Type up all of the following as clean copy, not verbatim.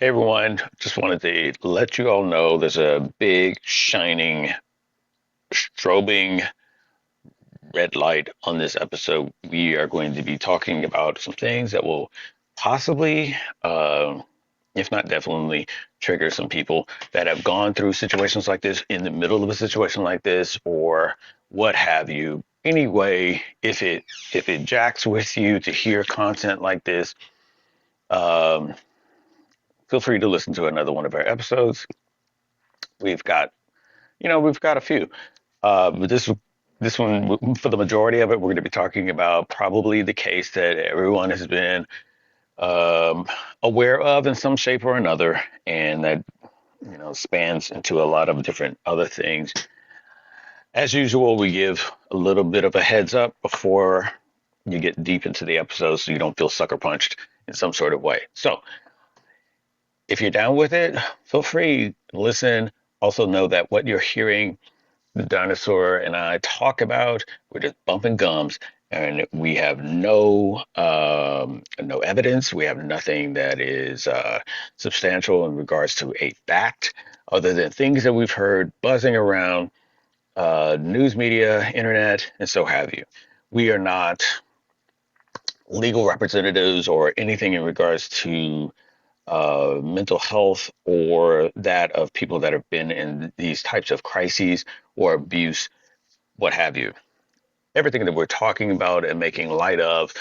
Hey everyone, just wanted to let you all know there's a big, shining, strobing red light on this episode. We are going to be talking about some things that will possibly, if not definitely, trigger some people that have gone through situations like this, in the middle of a situation like this, or what have you. Anyway, if it jacks with you to hear content like this, um, feel free to listen to another one of our episodes. We've got we've got a few. But this one, for the majority of it, we're going to be talking about probably the case that everyone has been um, aware of in some shape or another, and that spans into a lot of different other things. As usual, we give a little bit of a heads up before you get deep into the episode, so you don't feel sucker punched in some sort of way. So, if you're down with it, feel free to listen. Also, know that what you're hearing the dinosaur and I talk about, we're just bumping gums, and we have no evidence. We have nothing that is substantial in regards to a fact, other than things that we've heard buzzing around news media, internet, and so have you. We are not legal representatives or anything in regards to mental health or that of people that have been in these types of crises or abuse, what have you. Everything that we're talking about and making light of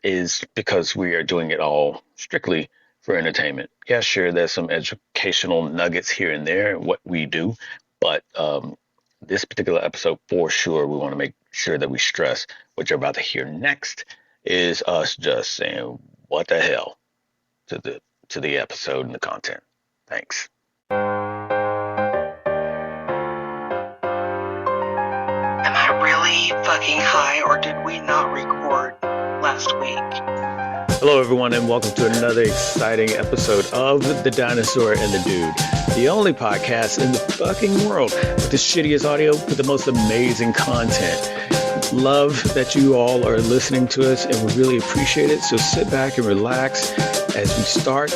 is because we are doing it all strictly for entertainment. Yeah, sure, there's some educational nuggets here and there in what we do, but this particular episode, for sure, we want to make sure that we stress what you're about to hear next is us just saying, what the hell? to the episode and the content. Thanks. Am I really fucking high, or did we not record last week? Hello, everyone, and welcome to another exciting episode of The Dinosaur and the Dude, the only podcast in the fucking world with the shittiest audio with the most amazing content. Love that you all are listening to us, and we really appreciate it. So sit back and relax as we start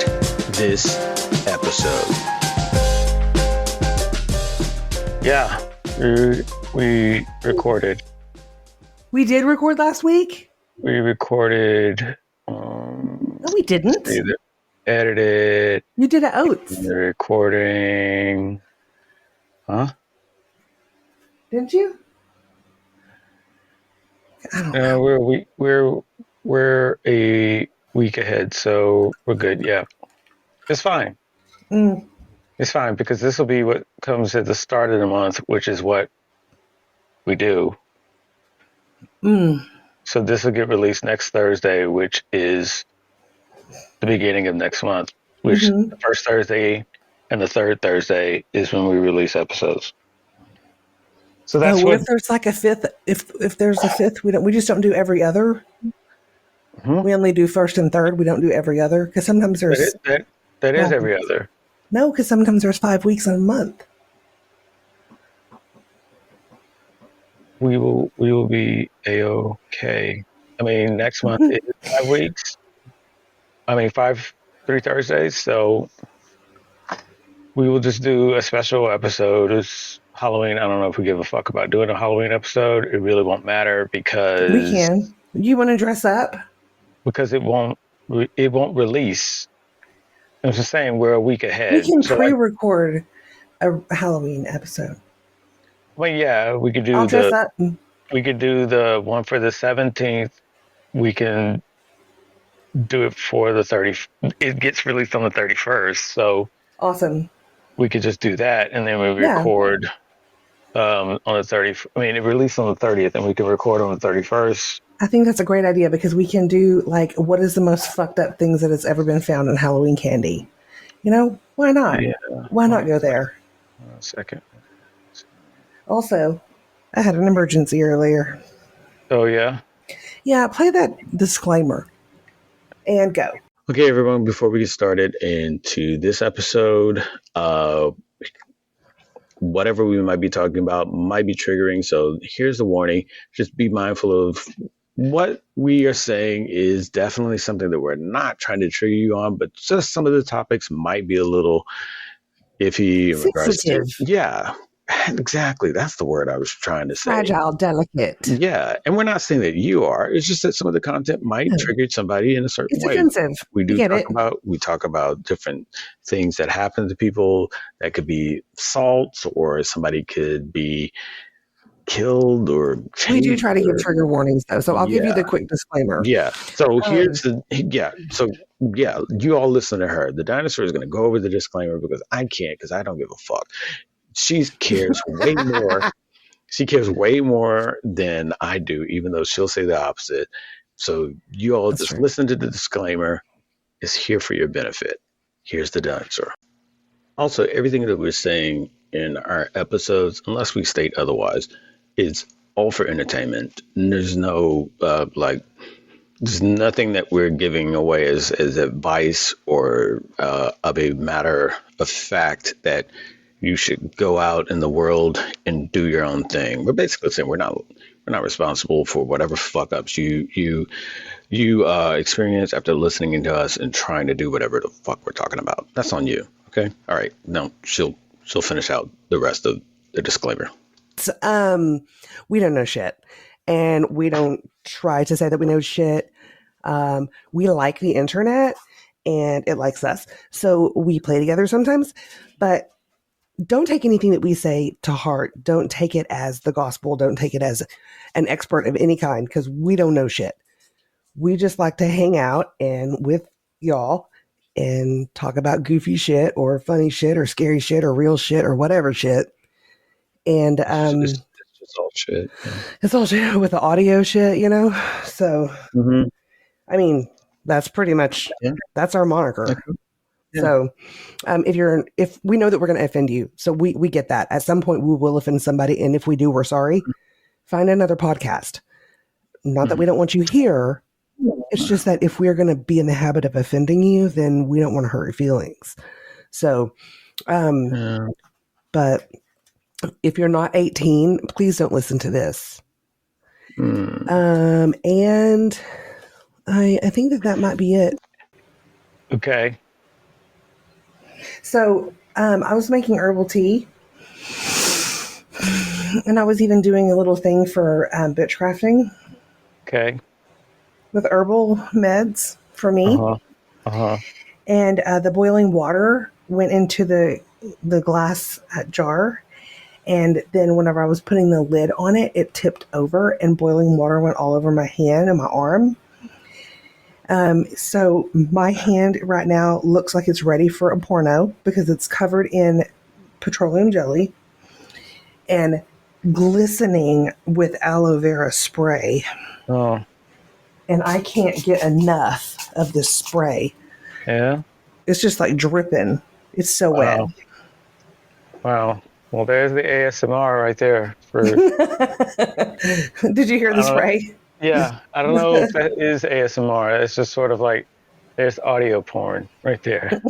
this episode. Yeah, we recorded. We did record last week? We recorded. No, we didn't. Edited. You did it Oats. Recording. Huh? Didn't you? I don't know. We're a week ahead, so we're good. Yeah, it's fine. It's fine because this will be what comes at the start of the month, which is what we do. So this will get released next Thursday, which is the beginning of next month. Which the first Thursday and the third Thursday is when we release episodes. So that's what if there's like a fifth? If there's a fifth, we just don't do every other. We only do first and third. We don't do every other because sometimes there's that is every other. No, because sometimes there's 5 weeks in a month. We will be A-OK. I mean, next month is 5 weeks. I mean, 3 Thursdays. So we will just do a special episode. It's Halloween. I don't know if we give a fuck about doing a Halloween episode. It really won't matter because we can. You want to dress up? Because it won't release. I'm just saying we're a week ahead. We can pre-record a Halloween episode. Well, yeah, we could do we could do the one for the 17th. We can do it for the 30th. It gets released on the 31st, so awesome. We could just do that, and then we record on the 30th. I mean, it released on the 30th, and we can record on the 31st. I think that's a great idea because we can do like what is the most fucked up things that has ever been found in Halloween candy. Why not? Yeah. Why not go there? A second. Also, I had an emergency earlier. Oh, yeah? Yeah, play that disclaimer and go. Okay, everyone, before we get started into this episode, whatever we might be talking about might be triggering. So here's the warning. Just be mindful of what we are saying is definitely something that we're not trying to trigger you on, but just some of the topics might be a little iffy in regards to, Sensitive, yeah, exactly. That's the word I was trying to say. fragile, delicate. Yeah. And we're not saying that you are. It's just that some of the content might No, trigger somebody in a certain it's way. offensive. We You get it. talk about different things that happen to people that could be assaults, or somebody could be killed or We do chased. try to give trigger warnings, though. So I'll give you the quick disclaimer. Yeah. So Um, you all listen to her. The dinosaur is going to go over the disclaimer because I can't, because I don't give a fuck. She cares way more. She cares way more than I do, even though she'll say the opposite. So you all That's just true. listen to the disclaimer. It's here for your benefit. Here's the dinosaur. Also, everything that we're saying in our episodes, unless we state otherwise, is all for entertainment. And there's no there's nothing that we're giving away as advice or of a matter of fact that you should go out in the world and do your own thing. We're basically saying we're not responsible for whatever fuck ups you experience after listening to us and trying to do whatever the fuck we're talking about. That's on you. Okay. All right. Now she'll finish out the rest of the disclaimer. We don't know shit, and we don't try to say that we know shit. We like the internet, and it likes us, so we play together sometimes. But don't take anything that we say to heart. Don't take it as the gospel. Don't take it as an expert of any kind, because we don't know shit. We just like to hang out and with y'all and talk about goofy shit or funny shit or scary shit or real shit or whatever shit. And It's just all shit. Yeah. it's all shit with the audio shit, you know? So, I mean, that's pretty much, that's our moniker. Okay. Yeah. So, if we know that we're going to offend you, so we get that. At some point, we will offend somebody, and if we do, we're sorry. Find another podcast. Not that we don't want you here. It's just that if we're going to be in the habit of offending you, then we don't want to hurt your feelings. So, but if you're not 18, please don't listen to this. And I think that might be it. Okay. So I was making herbal tea, and I was even doing a little thing for bitch crafting. Okay. With herbal meds for me. And the boiling water went into the glass jar. And then whenever I was putting the lid on it, it tipped over and boiling water went all over my hand and my arm. So my hand right now looks like it's ready for a porno because it's covered in petroleum jelly and glistening with aloe vera spray. Oh. And I can't get enough of this spray. Yeah. It's just like dripping. It's so wet. Wow. Well, there's the ASMR right there. Did you hear the spray? Yeah. I don't know if that is ASMR. It's just sort of like there's audio porn right there.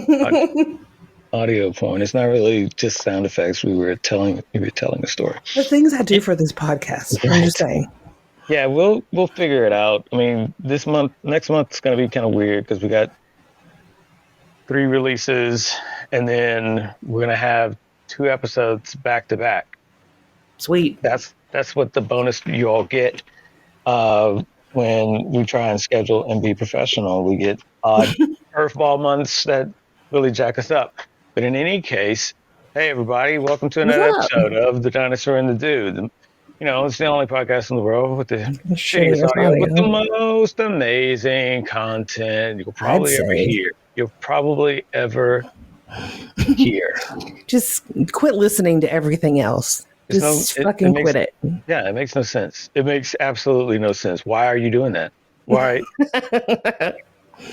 Audio porn. It's not really just sound effects. We were telling a story. The things I do for this podcast. Right. I'm just saying. Yeah, we'll figure it out. I mean, next month is going to be kind of weird because we got 3 releases, and then we're going to have 2 episodes back to back. Sweet. That's what the bonus you all get when we try and schedule and be professional. We get odd curveball months that really jack us up. But in any case, hey everybody, welcome to another episode of The Dinosaur and the Dude. You know, it's the only podcast in the world with the shittiest audio, with the most amazing content you'll probably ever hear. You'll probably ever hear. Just quit listening to everything else. Just fucking quit it. Yeah, it makes no sense. It makes absolutely no sense. Why are you doing that? Why?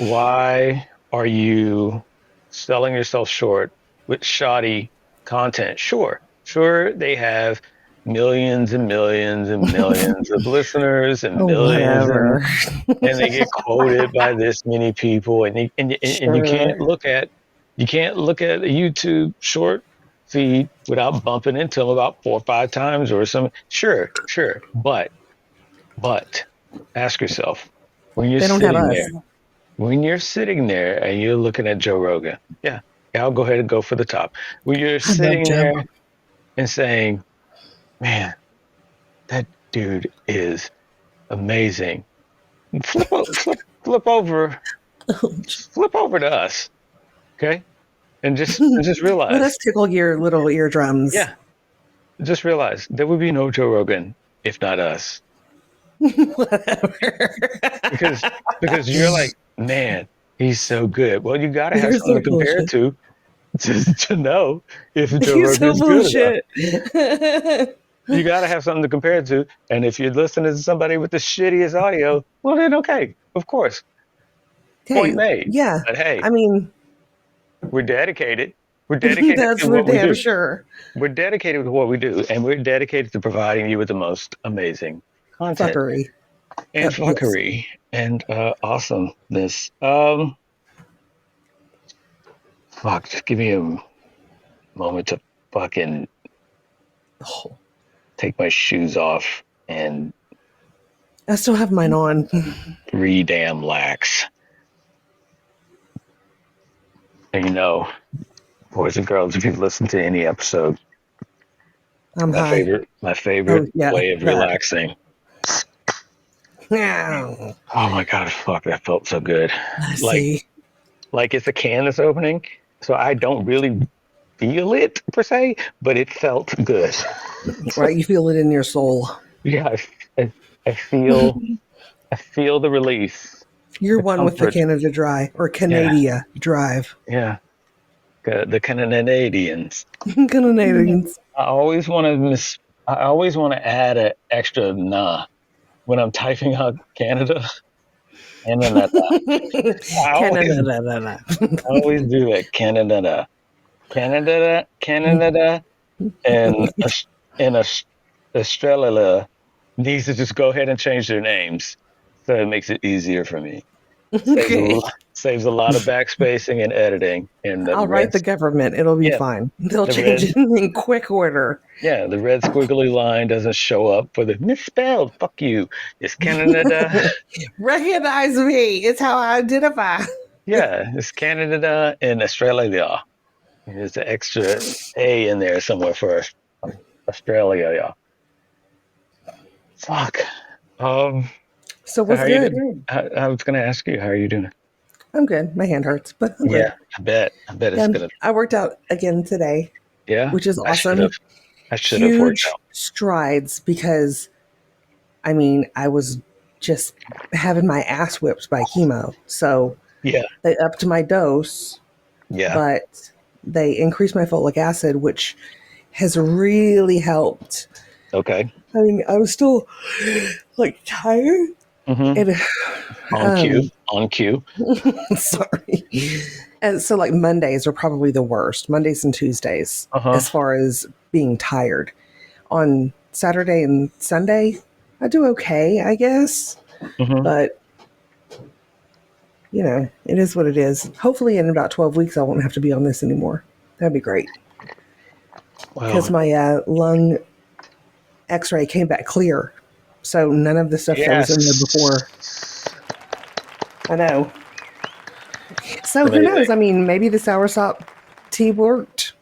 Why are you selling yourself short with shoddy content? Sure, they have millions and millions and millions of listeners and millions, and they get quoted by this many people, and you can't look at a YouTube short feed without bumping into them about 4 or 5 times or something. Sure, but ask yourself when you're They don't have sitting us. there, when you're sitting there and you're looking at Joe Rogan, yeah, I'll go ahead and go for the top. When you're I love sitting Joe. there and saying, man, that dude is amazing. Flip over, flip over to us, okay? And just Let us realize, tickle your little eardrums. yeah, just realize there would be no Joe Rogan if not us. Whatever. Because you're like, man, he's so good. Well, you got to have You're something so to compare bullshit. it to know if Joe You're so Rogan's good or not. bullshit. You got to have something to compare it to. And if you're listening to somebody with the shittiest audio, well, then okay, of course, Hey, point made. yeah. But hey, I mean, we're dedicated. We're dedicated that's to for what we damn do. sure. We're dedicated to what we do, and we're dedicated to providing you with the most amazing content Fuckery. and Yes. fuckery and awesomeness. Fuck, just give me a moment to fucking Oh, take my shoes off and I still have mine on. damn lax. And boys and girls, if you've listened to any episode, I'm high. my Oh, favorite yeah, way of that. relaxing. Yeah. Oh my god, fuck, that felt so good. I Like see. it's a can that's opening, so I don't really feel it per se, but it felt good. Right, you feel it in your soul. Yeah, I feel the release, You're the one with the comfort. Canada Dry or Yeah, Canada Drive. yeah. The Canadians. Canadians. I always want to I always want to add an extra nah when I'm typing out Canada. And then Canada. I always do that. Canada, and Australia needs to just go ahead and change their names, so it makes it easier for me. Okay. Saves a lot of backspacing and editing. And the I'll write the government. It'll be yeah, fine. They'll the change red it in quick order. yeah, the red squiggly line doesn't show up for the misspelled. Fuck you. It's Canada. Recognize me. It's how I identify. Yeah, it's Canada and Australia. There's an extra A in there somewhere for Australia. Yeah. Fuck. Um, So so what's how are you good? doing? I was gonna ask you, how are you doing? I'm good. My hand hurts, but I'm good. Yeah, I bet. I bet it's Yeah, gonna. I worked out again today, Yeah, which is I should have. awesome. I should have worked Huge out. strides because I mean, I was just having my ass whipped by chemo. So Yeah, they upped my dose, yeah. but they increased my folic acid, which has really helped. Okay. I mean, I was still like tired Mm-hmm. and On cue. um On cue. sorry. And so like Mondays are probably the worst. Mondays and Tuesdays Uh huh. as far as being tired. On Saturday and Sunday, I do okay, I guess. Mm-hmm. But it is what it is. Hopefully in about 12 weeks I won't have to be on this anymore. That'd be great. Because Well, my lung x-ray came back clear. So none of the stuff that was in there before. yes. I know. So who Amazing. knows? I mean, maybe the soursop tea worked.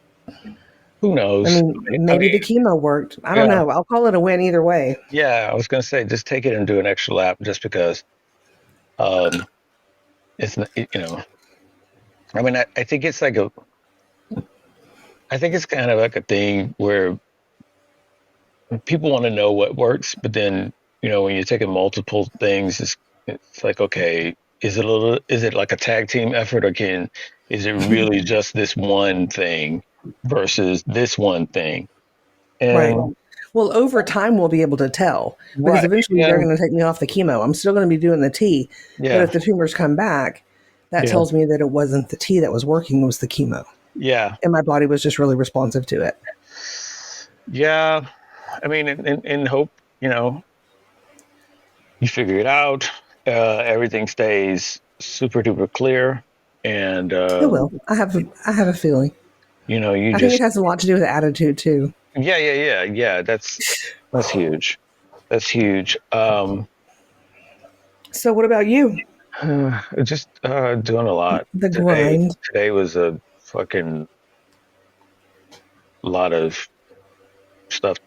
Who I knows? mean, maybe the chemo worked. I don't yeah, know. I'll call it a win either way. yeah. I was gonna say, just take it and do an extra lap, just because. Um, it's I mean, I think it's like I think it's kind of like a thing where people want to know what works, but then when you're taking multiple things, it's like, okay, is it like a tag team effort, or is it really just this one thing versus this one thing? Right. And Well, over time, we'll be able to tell because right, eventually they're yeah, going to take me off the chemo. I'm still going to be doing the tea. But yeah, if the tumors come back, that yeah, tells me that it wasn't the tea that was working, it was the chemo. yeah, And my body was just really responsive to it. yeah. I mean, in hope, you figure it out. Everything stays super duper clear, and It will. I have a feeling. you I think it just has a lot to do with attitude too. yeah. That's huge. That's huge. So, what about you? Just doing a lot The today. grind. Today was a fucking lot of stuff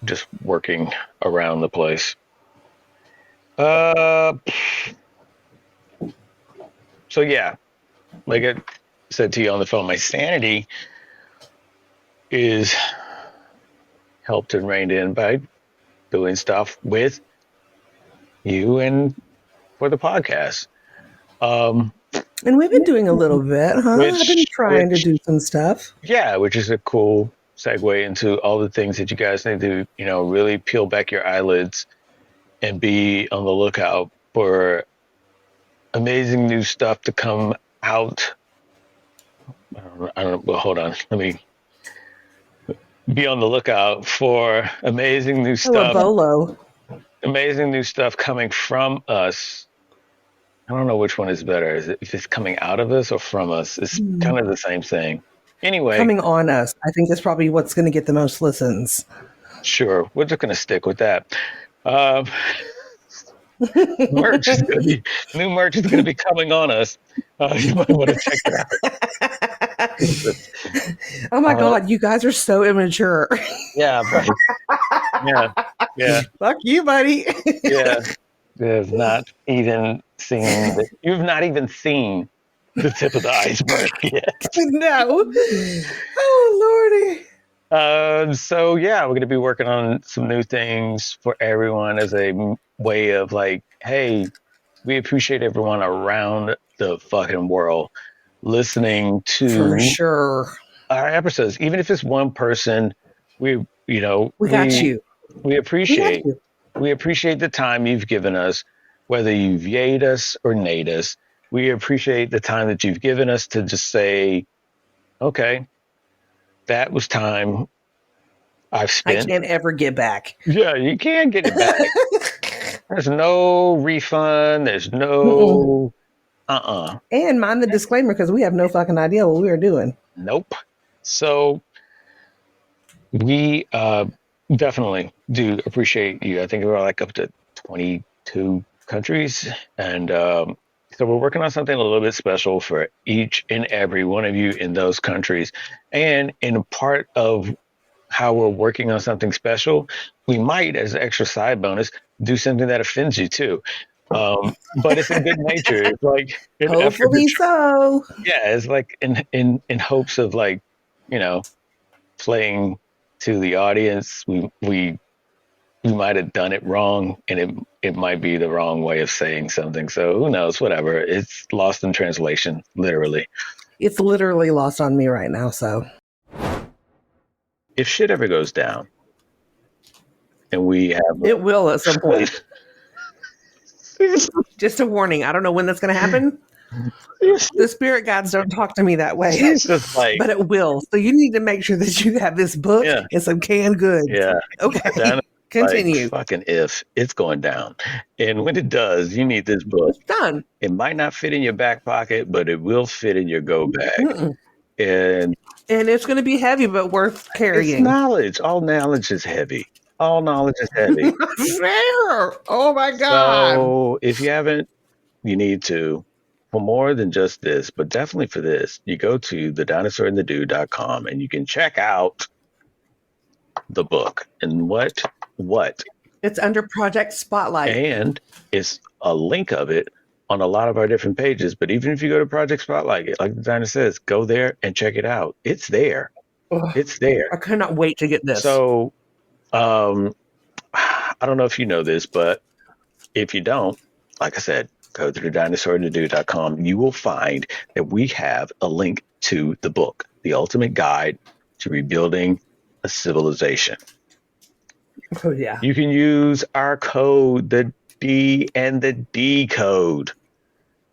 just working around the place. Uh, so yeah, like I said to you on the phone, my sanity is helped and reined in by doing stuff with you and for the podcast. Um, And we've been doing a little bit, huh? I've been trying to which do some stuff. yeah, which is a cool segue into all the things that you guys need to, really peel back your eyelids and be on the lookout for amazing new stuff to come out. I don't know. Well, hold on. Let me be on the lookout for Oh, a bolo. amazing new stuff coming from us. I don't know which one is better. If it's coming out of us or from us? It's Hmm. kind of the same thing. Anyway, Coming on us. I think that's probably what's going to get the most listens. sure, we're just gonna stick with that. Um, merch is gonna be new merch is gonna be coming on us. You might want to check it out. Oh my uh, God, you guys are so immature. yeah, right. Yeah, yeah, Fuck you, buddy. yeah. You've not even seen you've not even seen the tip of the iceberg yet. No. Oh, Lordy. So yeah, we're going to be working on some new things for everyone as a way of like, hey, we appreciate everyone around the fucking world listening For to sure. our episodes, even if it's one person. We, you know, We got you. we We got appreciate you. we appreciate the time you've given us, whether you've yayed us or nayed us. We appreciate the time that you've given us to just say, okay, that was time I've I spent. can't ever get back. Yeah, you can't get it back. There's no refund. There's Mm-mm. no, And mind the disclaimer because we have no fucking idea what we are doing. nope. So we definitely do appreciate you. I think we're like up to 22 countries. And so we're working on something a little bit special for each and every one of you in those countries. And in part of how we're working on something special, we might, as an extra side bonus, do something that offends you too. But it's in good nature. It's like an effort to, Hopefully so. yeah, it's like in hopes of like, you know, playing to the audience. We might have done it wrong, and it might be the wrong way of saying something. So who knows? Whatever. It's lost in translation, literally. It's literally lost on me right now, so. If shit ever goes down, and we have It will at some point. Just a warning. I don't know when that's going to happen. The spirit guides don't talk to me that way. It's just like, but it will. So you need to make sure that you have this book yeah, and some canned goods. yeah. Okay. Continue. Like, fucking if it's going down, and when it does, you need this book. It's done. It might not fit in your back pocket, but it will fit in your go bag. Mm-mm. And it's going to be heavy, but worth carrying. It's knowledge. All knowledge is heavy. All knowledge is heavy. Fair. Oh my God. So if you haven't, you need to. For more than just this, but definitely for this, you go to TheDinosaur&TheDude.com and you can check out the book. And what? It's under Project Spotlight. And it's a link of it on a lot of our different pages. But even if you go to Project Spotlight, like the Dino says, go there and check it out. It's there. Ugh, It's there. I cannot wait to get this. So, I don't know if you know this, but if you don't, like I said, go to TheDinosaur&TheDude.com. You will find that we have a link to the book, The Ultimate Guide to Rebuilding a Civilization. Oh, yeah. You can use our code, the D and the D code.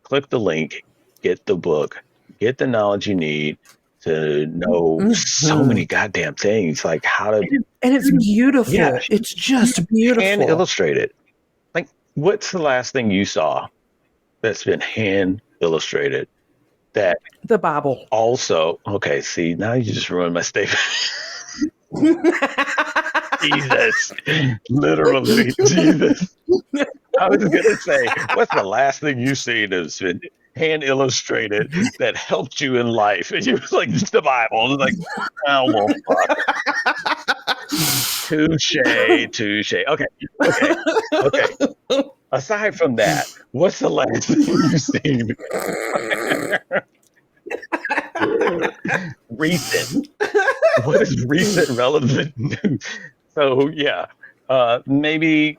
Click the link, get the book, get the knowledge you need to know so many goddamn things, like how to. And it's beautiful. Yeah, it's just beautiful. And illustrated. Like, what's the last thing you saw that's been hand illustrated? That the Bible. Also, okay, see, now you just ruined my statement. Jesus. Literally, Jesus. I was gonna say, what's the last thing you've seen that's been hand illustrated that helped you in life? And you was like, it's the Bible. I was like, oh well, fuck. Touche. Okay. Aside from that, what's the last thing you've seen? Recent. What is recent relevant news? So yeah, maybe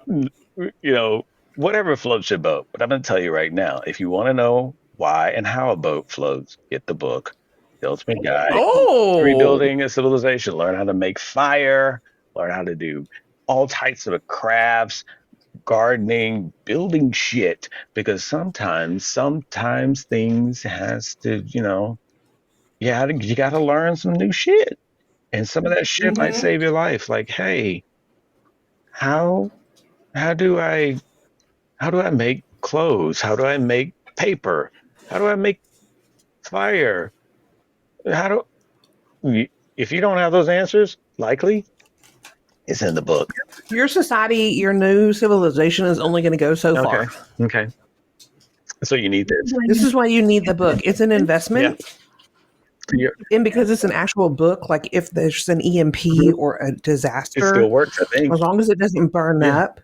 whatever floats your boat. But I'm going to tell you right now, if you want to know why and how a boat floats, get the book, The Ultimate Guide to Oh, Rebuilding a Civilization. Learn how to make fire. Learn how to do all types of crafts, gardening, building shit. Because sometimes things has to, you got to learn some new shit. And some of that shit might save your life. Like, hey, how how do I make clothes? How do I make paper? How do I make fire? How do if you don't have those answers, likely it's in the book. your society, your new civilization is only going to go so far. Okay. So you need this. This is why you need the book. It's an investment. Yeah. And because it's an actual book, like if there's an EMP or a It disaster, still works, I think. as long as it doesn't burn up,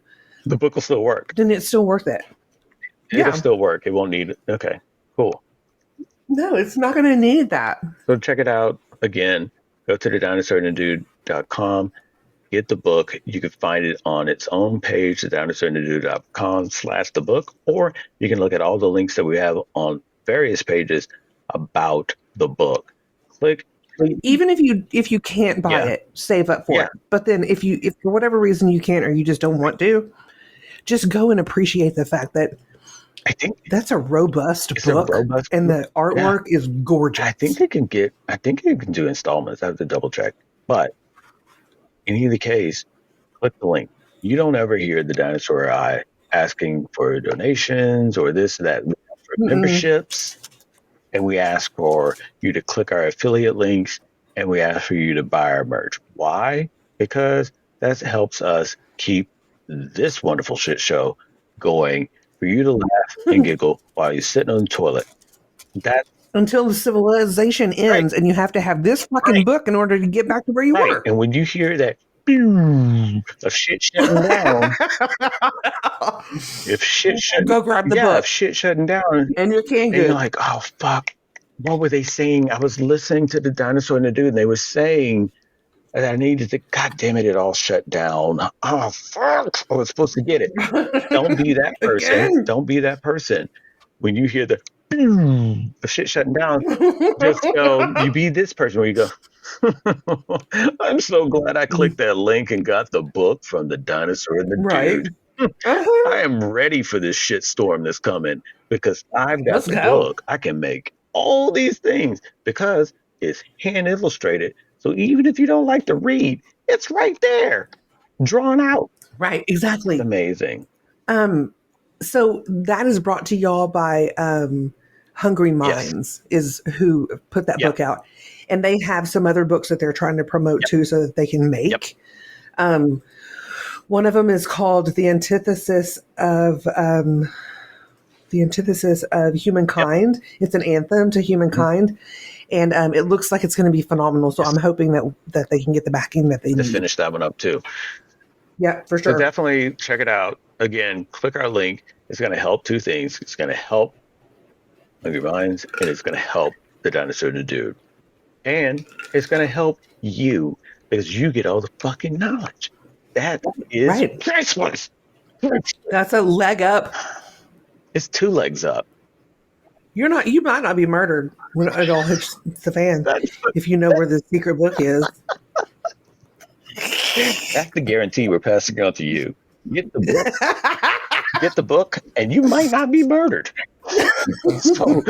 The book will still work. then it's still worth it. It'll still work. It won't need it. Okay. Cool. No, it's not going to need that. So check it out again. Go to TheDinosaur&TheDude.com. Get the book. You can find it on its own page, TheDinosaur&TheDude.com/the book, or you can look at all the links that we have on various pages about the book. Click. Even if you can't buy it, save up for it. But then if for whatever reason you can't or you just don't want to, just go and appreciate the fact that I think that's a robust book, and the artwork is gorgeous. I think you can do installments. I have to double check. But in either case, click the link. You don't ever hear the Dinosaur Eye asking for donations or this, that. We ask for memberships, and we ask for you to click our affiliate links, and we ask for you to buy our merch. Why? Because that helps us keep this wonderful shit show going, for you to laugh and giggle while you're sitting on the toilet. That until the civilization ends, and you have to have this fucking book in order to get back to where you were. And when you hear that of shit shutting down, if shit shutting, go grab the book. If shit shutting down, and you're and you're like, oh fuck, what were they saying? I was listening to the Dinosaur and the Dude, and they were saying that I needed to. God damn it! It all shut down. Oh fuck! I was supposed to get it. Don't be that person. Don't be that person. When you hear the shit shutting down, just go. You be this person where you go. I'm so glad I clicked that link and got the book from the Dinosaur and the Dude. I am ready for this shit storm that's coming because I've got the book. I can make all these things because it's hand illustrated. So even if you don't like to read, it's right there, drawn out. Right, exactly. It's amazing. So that is brought to y'all by Hungry Minds, is who put that book out. And they have some other books that they're trying to promote too, so that they can make. One of them is called The Antithesis of Humankind. It's an anthem to humankind. And it looks like it's going to be phenomenal. So I'm hoping that they can get the backing that they need. To finish that one up too. Yeah, for sure. So definitely check it out. Again, click our link. It's going to help two things. It's going to help Hungry Minds, and it's going to help the Dinosaur and the Dude. And it's going to help you because you get all the fucking knowledge. That is priceless. That's a leg up. It's 2 legs up. You might not be murdered when it all hits the fan if you know where the secret book is. That's the guarantee we're passing on to you. Get the book. Get the book, and you might not be murdered. So,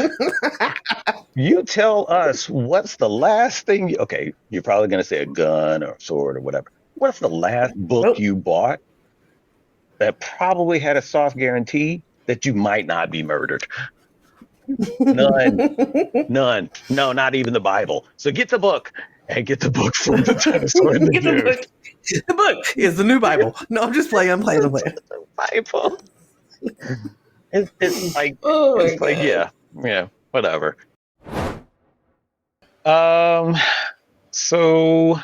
you tell us what's the last thing. Okay, you're probably going to say a gun or a sword or whatever. What's the last book you bought that probably had a soft guarantee that you might not be murdered? None. No, not even the Bible. So get the book and get the book from the Dinosaur and the Dude. The book is the new Bible. No, I'm just playing. I'm playing. The Bible. Oh my it's like, god. yeah, whatever. Um, so,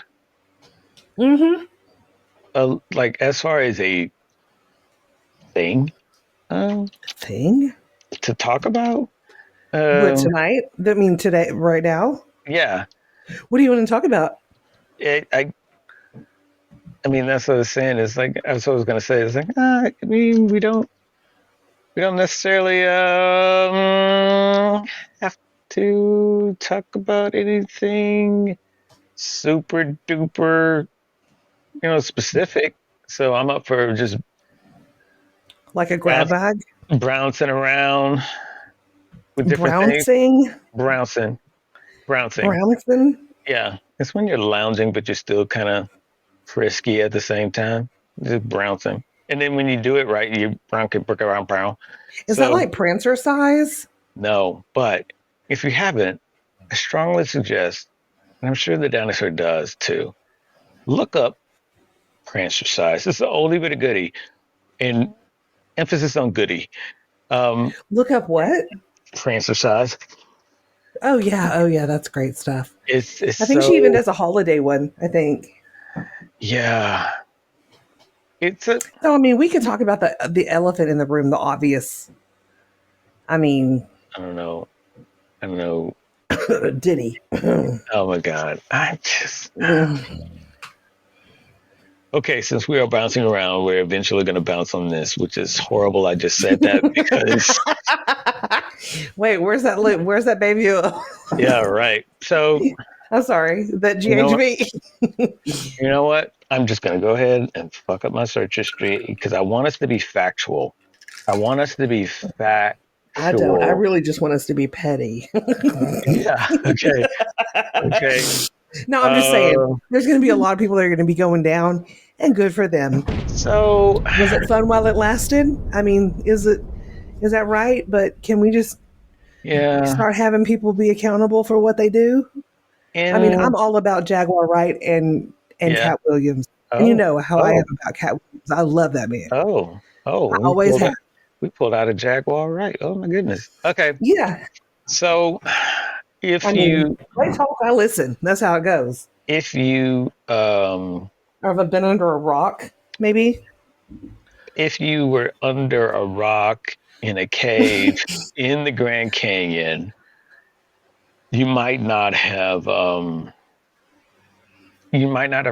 Mm-hmm. like as far as a thing, um, Thing? to talk about, What, um, tonight? I mean, today, right now? yeah, What do you want to talk about? it, I mean, that's what I was saying. It's like, that's what I was gonna say. It's like, I mean, we don't necessarily have to talk about anything super duper, specific. So I'm up for just Like a grab bounce, bag? bouncing around with different things. Brouncing? Bouncing, bouncing. Brouncing? Yeah, it's when you're lounging, but you're still kind of frisky at the same time. Just bouncing. And then when you do it right, you brown, brown, brown. Is that So like Prancer size? no, but if you haven't, I strongly suggest, and I'm sure the dinosaur does too, look up Prancer size. It's an oldie but a goodie, and emphasis on goodie. Um, Look up what? Prancer size. Oh yeah, oh yeah, that's great stuff. It's I think she even so, does a holiday one, I think. yeah. It's a So I mean, we could talk about the elephant in the room, the obvious. I mean, I don't know. I don't know. Diddy. Oh my god. I just okay. Since we are bouncing around, we're eventually going to bounce on this, which is horrible. I just said that because Wait, where's that baby? yeah, right. So I'm sorry, that you know what? GHB. You know what? I'm just going to go ahead and fuck up my search history because I want us to be factual. I want us to be I don't. I factual. really just want us to be petty. Yeah. Okay. Okay. No, I'm just saying, Uh, there's going to be a lot of people that are going to be going down, and good for them. so Was it fun while it lasted? I mean, is that right? But can we just yeah, start having people be accountable for what they do? I mean, I'm and all about Jaguar Wright and yeah. Cat Williams, and you Oh, know how I am oh, about Cat Williams. I love that man. oh. I always have. We pulled out a Jaguar, right? Oh my goodness. Okay. Yeah, So I if mean, you they talk, I listen. That's how it goes. if you Or have I been under a rock? Maybe. if you were under a rock in a cave in the Grand Canyon, you might not have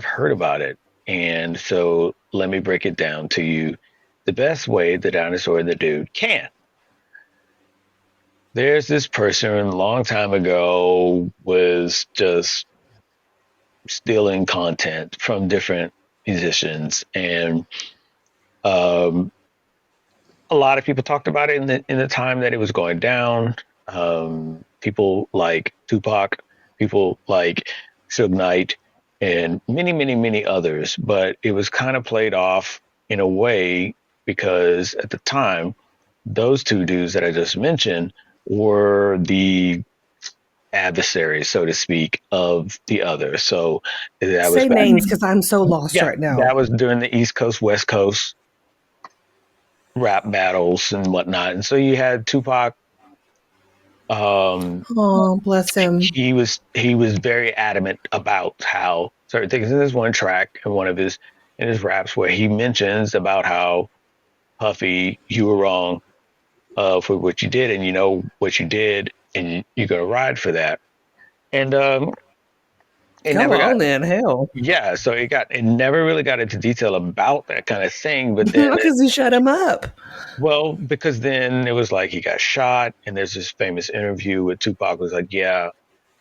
heard about it. And so let me break it down to you the best way the dinosaur the dude can. There's this person a long time ago was just stealing content from different musicians, and um, a lot of people talked about it in the time that it was going down. People like TuPac, people like Suge Knight, and many others. But it was kind of played off in a way because at the time, those two dudes that I just mentioned were the adversaries, so to speak, of the other. So that was Say back. names because I'm so lost Yeah, right now. that was during the East Coast, West Coast rap battles and whatnot. And so you had Tupac. Um, Oh, bless him. he was very adamant about how certain things. And there's one track in his raps where he mentions about how Puffy, you were wrong for what you did, and you know what you did, and you're gonna ride for that. And it Go never got on then, hell. yeah. So it never really got into detail about that kind of thing. But then Because he shut him up. well, because then it was like he got shot, and there's this famous interview with Tupac was like, "Yeah,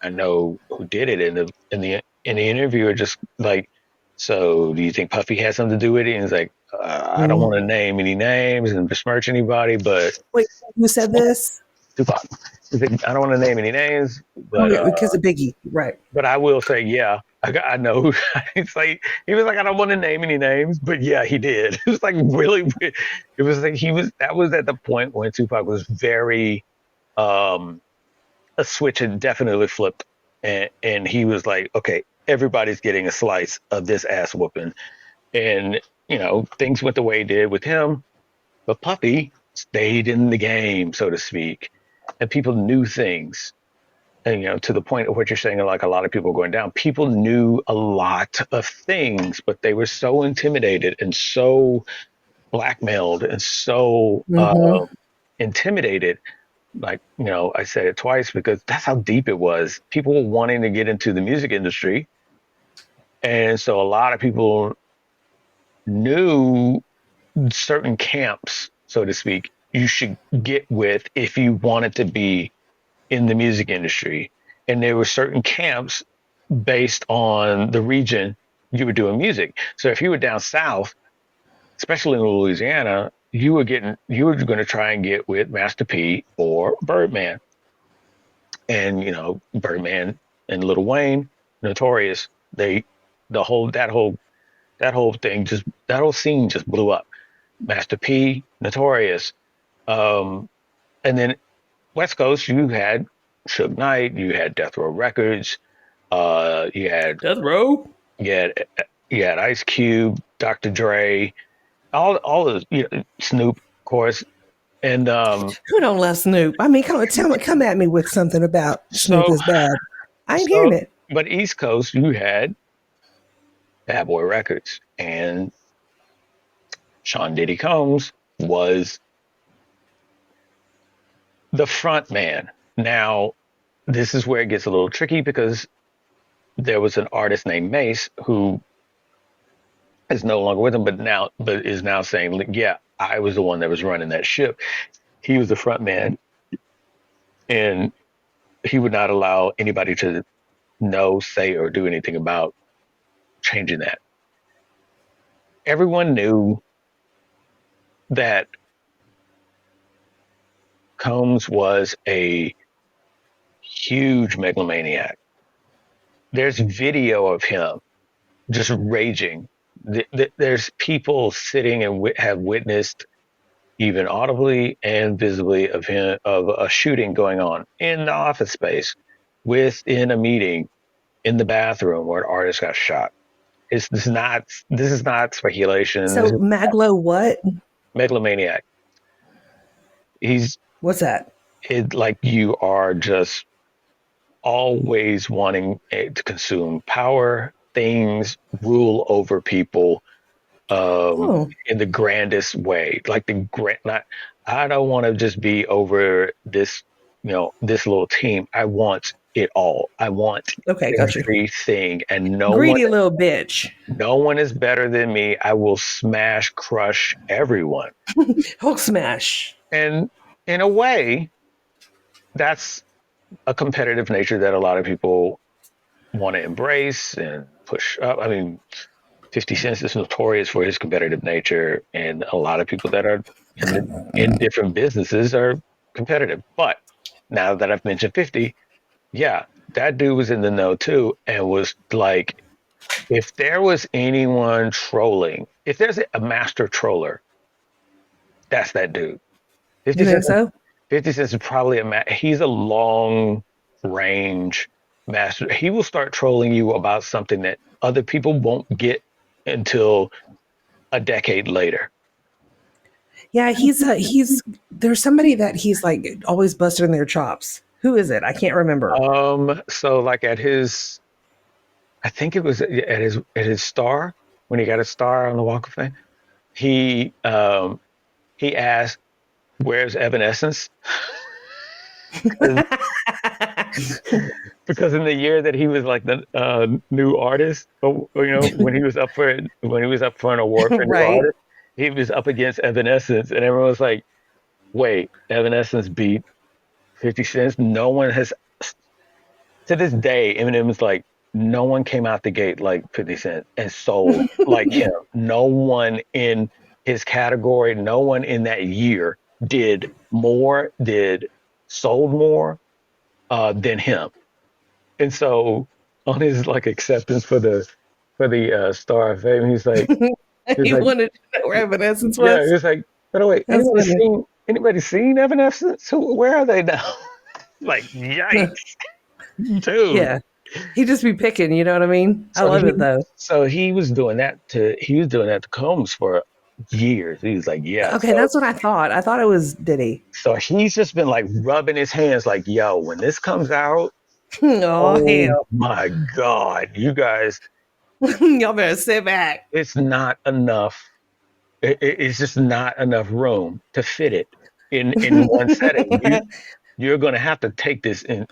I know who did it." And in the interviewer just like, "So do you think Puffy had something to do with it?" And he's like, "I don't want to Mm. name any names and besmirch anybody, but Wait, who said this? Tupac, he's like, I don't want to name any names, Oh, but yeah, because of Biggie, right? I will say, yeah, I know. It's like he was like, I don't want to name any names, but yeah, he did. It was like really. It was like he was. That was at the point when Tupac was very. Um, a switch had definitely flipped, and he was like, okay, everybody's getting a slice of this ass whooping, and things went the way it did with him, but Puffy. stayed in the game, so to speak, and people knew things. And to the point of what you're saying, like a lot of people going down, people knew a lot of things, but they were so intimidated and so blackmailed and so Mm-hmm. intimidated. Like, I said it twice because that's how deep it was. People were wanting to get into the music industry. And so a lot of people knew certain camps, so to speak, you should get with if you wanted to be in the music industry. And there were certain camps based on the region you were doing music. So if you were down south, especially in Louisiana, you were going to try and get with Master P or Birdman. And Birdman and Lil Wayne, Notorious, they the whole that whole thing just that whole scene just blew up. Master P, Notorious, um, and then West Coast, you had Suge Knight, you had Death Row Records, you had Death Row. you had you had Ice Cube, Dr. Dre, all of Snoop, of course, and Who don't love Snoop? I mean, come at me with something about Snoop so is bad. I ain't so hearing it. but East Coast, you had Bad Boy Records, and Sean Diddy Combs was the front man. Now, this is where it gets a little tricky because there was an artist named Mace who is no longer with him, but is now saying, like, yeah, I was the one that was running that ship. He was the front man, and he would not allow anybody to know, say, or do anything about changing that. Everyone knew that Combs was a huge megalomaniac. There's video of him just raging. There's people sitting and have witnessed, even audibly and visibly, of a shooting going on in the office space, within a meeting, in the bathroom where an artist got shot. This is not speculation. This So is Maglo, what? megalomaniac. He's What's that? like you are just always wanting to consume power, things, rule over people, Oh, in the grandest way. Like the grand, not, I don't want to just be over this, this little team. I want it all. I want okay, got you. everything, and Greedy little bitch. no one is better than me. I will smash, crush everyone. Hulk smash. And in a way, that's a competitive nature that a lot of people want to embrace and push up. I mean, 50 Cent is notorious for his competitive nature, and a lot of people that are in different businesses are competitive. But now that I've mentioned 50, yeah, that dude was in the know too, and was like, if there was anyone trolling, if there's a master troller, that's that dude. 50 You think Cent, so? 50 Cent is probably he's a long range master. He will start trolling you about something that other people won't get until a decade later. Yeah, he's there's somebody that he's like always busting their chops. Who is it? I can't remember. So like I think it was at his star, when he got a star on the Walk of Fame. He asked, "Where's Evanescence?" Because in the year that he was like the new artist, when he was up for an award for new Right. artist, he was up against Evanescence, and everyone was like, "Wait, Evanescence beat 50 Cent?" No one has, to this day. Eminem's like, no one came out the gate like 50 Cent and sold like him. No one in his category, no one in that year sold more than him. And so on his like acceptance for the Star of Fame, he's He like, wanted to know where Evanescence yeah, was. he's like, by the way, That's funny. anybody seen Evanescence? Where are they now? Like, yikes, dude. Yeah. He just be picking, you know what I mean? I So love it though. he was doing that to Combs for years. He was like, yeah. Okay, that's what I thought. I thought it was Diddy. So he's just been like rubbing his hands, like, yo, when this comes out, Oh oh hell. my God, you guys, Y'all better sit back. it's not enough. It's just not enough room to fit it in one setting. You're going to have to take this in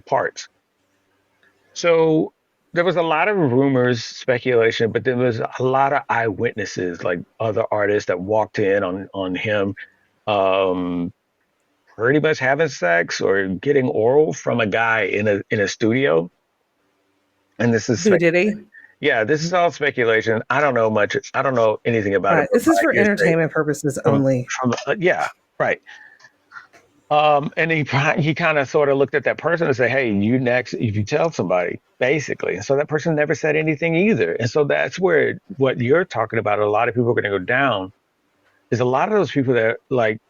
parts. So there was a lot of rumors, speculation, but there was a lot of eyewitnesses, like other artists that walked in on him, um, pretty much having sex or getting oral from a guy in a studio. And this is Who did he? yeah, this is all speculation. I don't know much. I don't know anything about it Right. but This by is for hearsay entertainment purposes from only. yeah, right. And he kind of sort of looked at that person and said, "Hey, you next if you tell somebody." Basically, and so that person never said anything either. And so that's where what you're talking about. A lot of people are going to go down. Is a lot of those people that like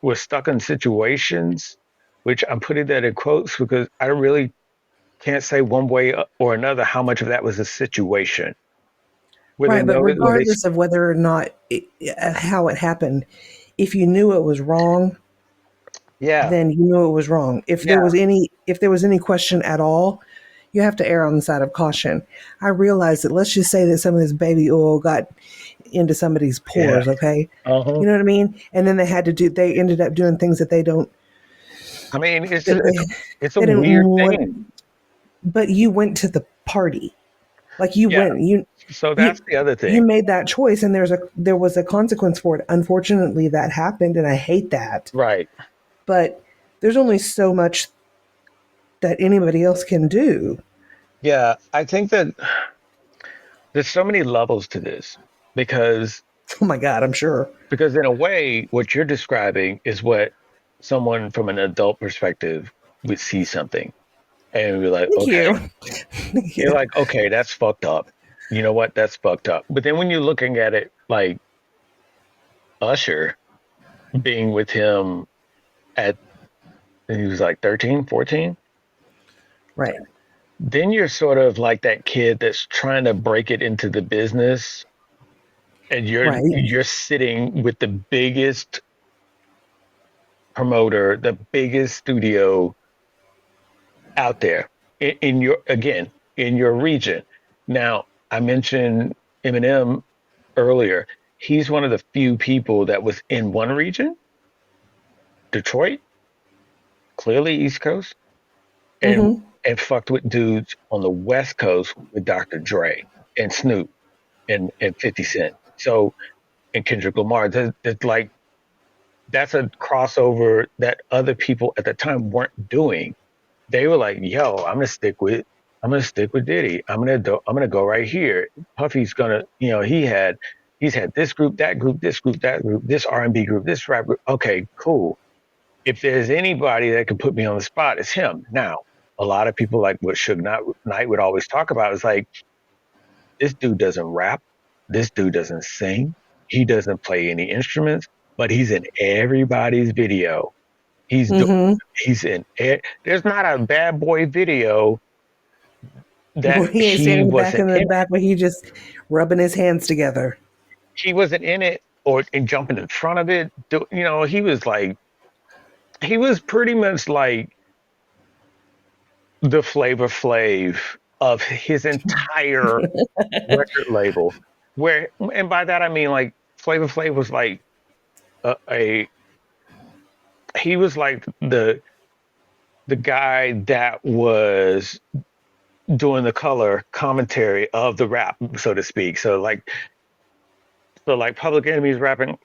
were stuck in situations, which I'm putting that in quotes because I really can't say one way or another how much of that was a situation. Where they Right, but know it, where they regardless of whether or not how it happened, if you knew it was wrong, yeah, then you knew it was wrong. yeah, If there was any question at all, you have to err on the side of caution. I realize that let's just say that some of this baby oil got into somebody's yeah. pores, okay? Uh-huh. You know what I mean? And then they ended up doing things that I mean, that it's a they didn't weird want, thing. but you went to the party. Like you Yeah. went, So you that's the other you thing. made that choice and there was a consequence for it. Unfortunately that happened and I hate that. Right. But there's only so much that anybody else can do. Yeah. I think that there's so many levels to this because Oh my god, I'm sure. in a way, what you're describing is what someone from an adult perspective would see something and be like, Thank okay, you. Thank you're you. like, okay, that's fucked up. You know what? That's fucked up. But then when you're looking at it like Usher being with him at, he was like 13, 14, Right. then you're sort of like that kid that's trying to break it into the business and Right. you're sitting with the biggest promoter, the biggest studio out there in your again in your region. Now, I mentioned Eminem earlier. He's one of the few people that was in one region, Detroit, clearly East Coast, and Mm-hmm. fucked with dudes on the West Coast with Dr. Dre and Snoop and 50 Cent. So and Kendrick Lamar, there's like that's a crossover that other people at the time weren't doing. They were like, "Yo, I'm gonna stick with Diddy. I'm gonna go right here. Puffy's gonna, he's had this group, that group, this group, that group, this R&B group, this rap group. Okay, cool. If there's anybody that can put me on the spot, it's him." Now, a lot of people like what Knight would always talk about is like, this dude doesn't rap, this dude doesn't sing, he doesn't play any instruments, but he's in everybody's video. He's do, Mm-hmm. he's in. There's not a bad boy video that Where he ain't he standing back wasn't in the in. back where he just rubbing his hands together. He wasn't in it or in jumping in front of it. He was pretty much like the Flavor Flav of his entire record label. Where, and by that I mean like Flavor Flav was like a he was like the guy that was doing the color commentary of the rap, so to speak. So like Public Enemy's rapping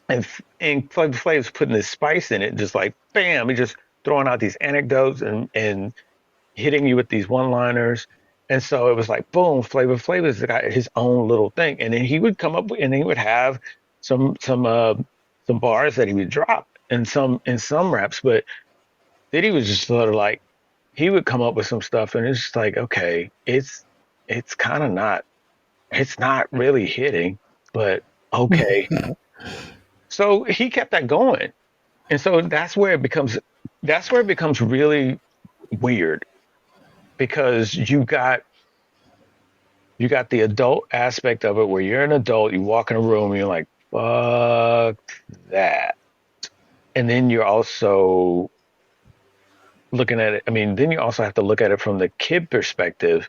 and Flavor Flav's putting this spice in it, just like bam, he just throwing out these anecdotes and hitting you with these one-liners. And so it was like boom, Flavor Flav's got his own little thing, and then he would come up with, and he would have some bars that he would drop in some raps, but then he was just sort of like he would come up with some stuff, and it's just like okay, it's kind of not, it's not really hitting, but okay. So he kept that going. And so that's where it becomes really weird because you got the adult aspect of it where you're an adult, you walk in a room and you're like, fuck that. And then you're also looking at it. I mean, then you also have to look at it from the kid perspective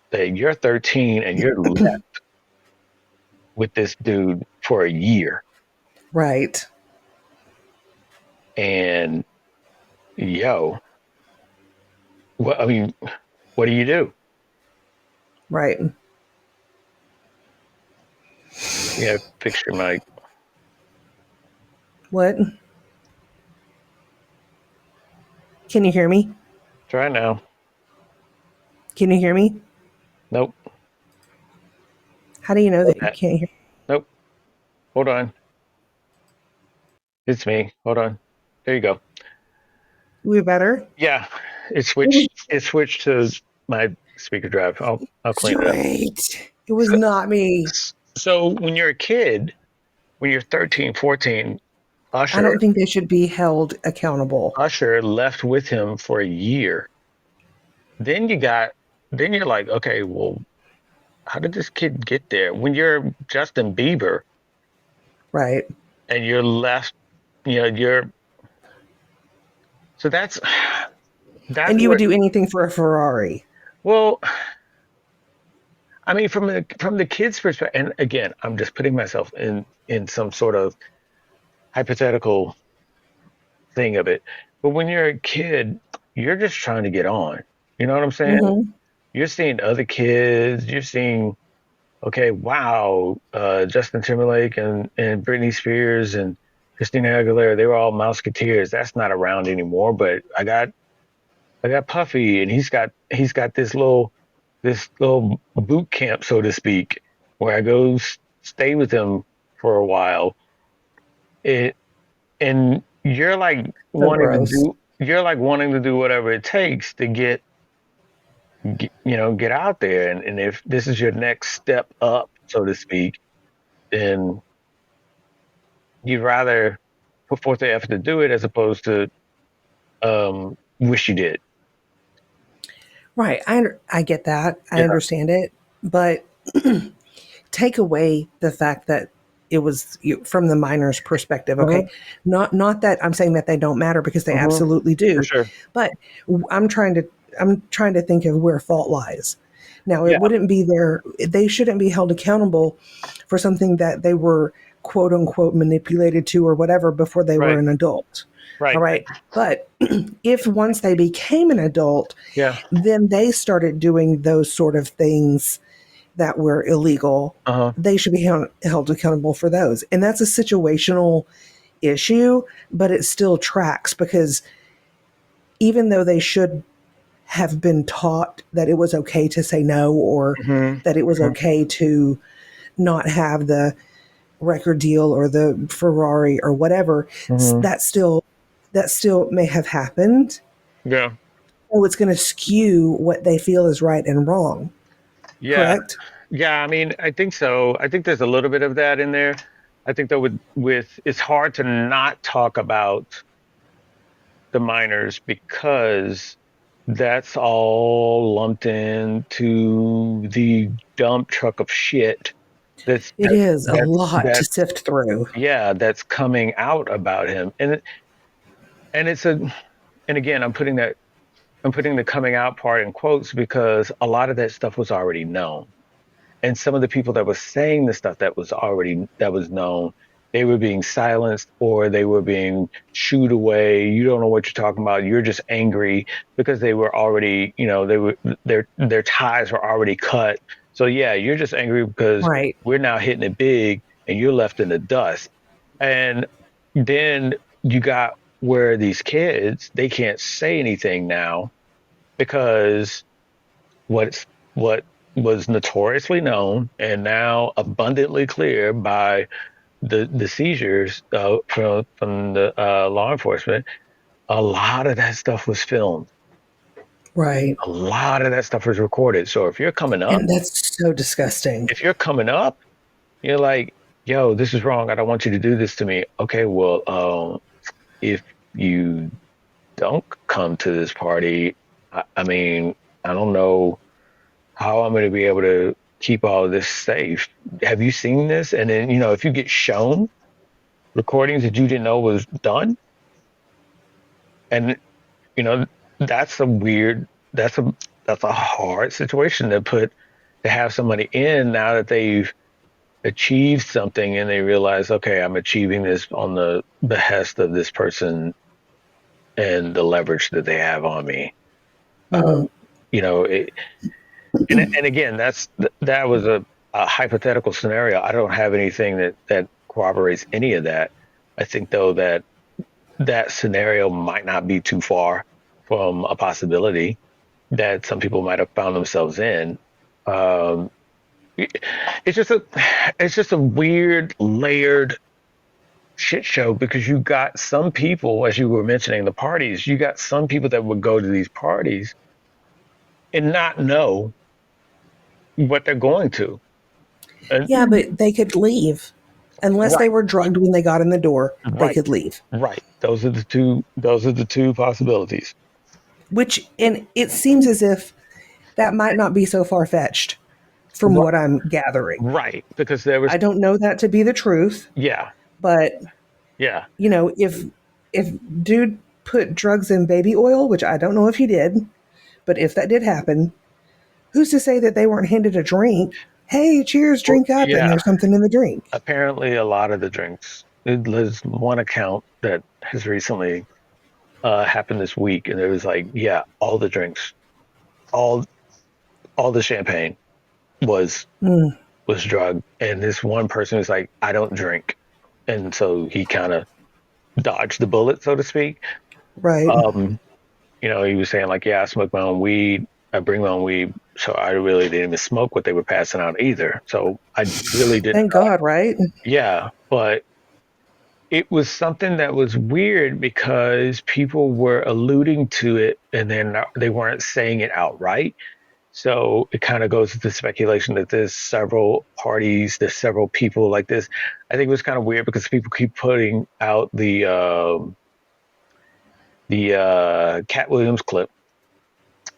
that you're 13 and you're left with this dude for a year. Right. And yo, what, I mean, what do you do? Right. Yeah, fix your mic. What? Can you hear me? Try now. Can you hear me? Nope. How do you know that you can't hear? Nope. Hold on. It's me. Hold on. There you go. We better? Yeah, it It was switched. It switched to my speaker drive. I'll clean it up. straight. It was So, not me. so when you're a kid, when you're 13, 14, I Usher don't think they should be held accountable. Usher left with him for a year. Then you got. Then you're like, okay, well, how did this kid get there? When you're Justin Bieber Right. and you're left, you're so that's And you would where. do anything for a Ferrari. Well, I mean, from the kid's perspective, and again, I'm just putting myself in some sort of hypothetical thing of it. But when you're a kid, you're just trying to get on. You know what I'm saying? Hmm. You're seeing other kids. You're seeing, okay, wow, Justin Timberlake and Britney Spears and Christina Aguilera, they were all Mouseketeers. That's not around anymore. But I got Puffy, and he's got this little boot camp, so to speak, where I go stay with him for a while. It and So gross. you're like wanting to do whatever it takes to get out there. And if this is your next step up, so to speak, then you'd rather put forth the effort to do it as opposed to wish you did. Right. I get that. I Yeah. understand it. But take away the fact that it was from the minor's perspective. Okay. Hmm. Not that I'm saying that they don't matter, because they Hmm. absolutely For do. sure. But I'm trying to I'm trying to think of where fault lies. Now, it Yeah. wouldn't be their, they shouldn't be held accountable for something that they were quote unquote manipulated to or whatever before they were Right. an adult. All Right. right. But if once they became an adult, Yeah. then they started doing those sort of things that were illegal, Uh huh. they should be held accountable for those. And that's a situational issue, but it still tracks, because even though they should have been taught that it was okay to say no, or Hmm. that it was okay to not have the record deal or the Ferrari or whatever, Hmm. that still that still may have happened. Yeah. So it's going to skew what they feel is right and wrong. Yeah. Correct? Yeah, I mean, I think so. I think there's a little bit of that in there. I think that with it's hard to not talk about the minors because that's all lumped into the dump truck of shit that's It that's is a that's lot to that's sift through. yeah, that's coming out about him. And it's a and again, I'm putting the coming out part in quotes because a lot of that stuff was already known. And some of the people that were saying the stuff that was known, they were being silenced or they were being shooed away. You don't know what you're talking about. You're just angry because they were already, their ties were already cut. So yeah, you're just angry because Right. we're now hitting it big and you're left in the dust. And then you got where these kids, they can't say anything now because what was notoriously known and now abundantly clear by the seizures from the law enforcement. A lot of that stuff was filmed. Right. A lot of that stuff was recorded. So And that's so disgusting. if you're coming up, you're like, "Yo, this is wrong. I don't want you to do this to me." Okay, well, if you don't come to this party, I mean, I don't know how I'm going to be able to keep all of this safe. Have you seen this? And then, if you get shown recordings that you didn't know was done, and you know, that's a weird, that's a hard situation to have somebody in now that they've achieved something and they realize, okay, I'm achieving this on the behest of this person and the leverage that they have on me. Hmm. Um, you know, it, and again, that was a hypothetical scenario. I don't have anything that corroborates any of that. I think though that scenario might not be too far from a possibility that some people might have found themselves in. Um, it's just a weird layered shit show because you got some people, as you were mentioning the parties, you got some people that would go to these parties and not know what they're going to. And Yeah, but they could leave. Unless they right, were drugged when they got in the door, they right, could leave. right. Those are the two possibilities. Which, and it seems as if that might not be so far fetched from Right, what I'm gathering. right. Because there was I don't know that to be the truth, yeah, but yeah. if dude put drugs in baby oil, which I don't know if he did, but if that did happen, who's to say that they weren't handed a drink? Hey, cheers, Well, drink up, and yeah. there's something in the drink. Apparently a lot of the drinks. There's one account that has recently happened this week and it was like, yeah, all the drinks, all all the champagne was Mm, was drugged. And this one person was like, I don't drink. And so he kind of dodged the bullet, so to speak. right. Um, he was saying like, yeah, I smoke my own weed. I bring my own weed. So I really didn't even smoke what they were passing out either. So I really didn't Thank know. God, right? Yeah. But it was something that was weird because people were alluding to it and then they weren't saying it outright. So it kind of goes to the speculation that there's several parties, there's several people like this. I think it was kind of weird because people keep putting out the Cat Williams clip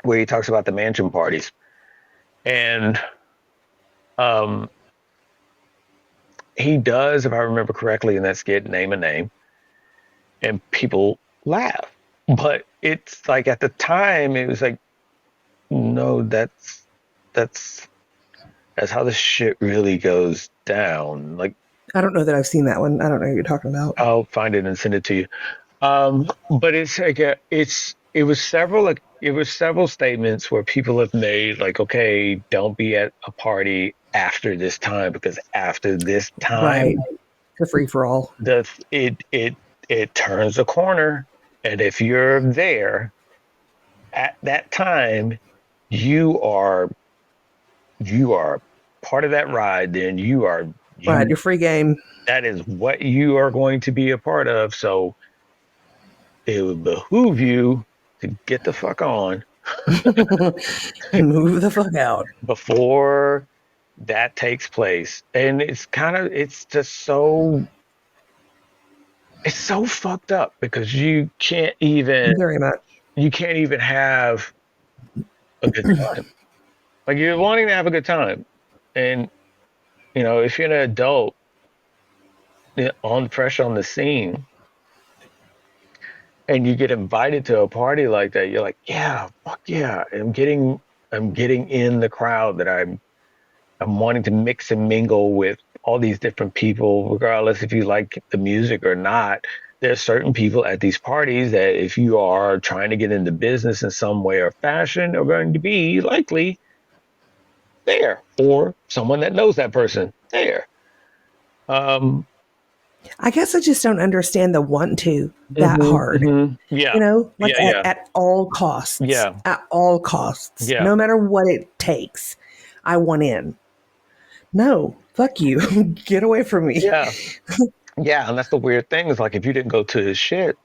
where he talks about the mansion parties, and um, he does, if I remember correctly, in that skit, name a name, and people laugh. But it's like at the time, it was like, no, that's that's how this shit really goes down. Like I don't know that I've seen that one. I don't know what you're talking about. I'll find it and send it to you. But it's like it was several statements where people have made like, okay, don't be at a party after this time because after this Right. time, The free for all. the it turns a corner, and if you're there at that time, you are you are part of that ride. Then Right. you Your free game. that is what you are going to be a part of. So it would behoove you to get the fuck on Move the fuck out. before that takes place. And it's just it's so fucked up because Very much. you can't even have a good time. Like you're wanting to have a good time. And if you're an adult on fresh on the scene and you get invited to a party like that, you're like, yeah, fuck yeah. I'm getting in the crowd that I'm wanting to mix and mingle with all these different people, regardless if you like the music or not. There's certain people at these parties that if you are trying to get into business in some way or fashion are going to be likely there or someone that knows that person there. Um, I guess I just don't understand the want to that hard. yeah, Like yeah, yeah, at all costs. yeah, At all costs. yeah, No matter what it takes. I want in. No, fuck you. Get away from me. yeah, yeah. And that's the weird thing is like if you didn't go to his shit,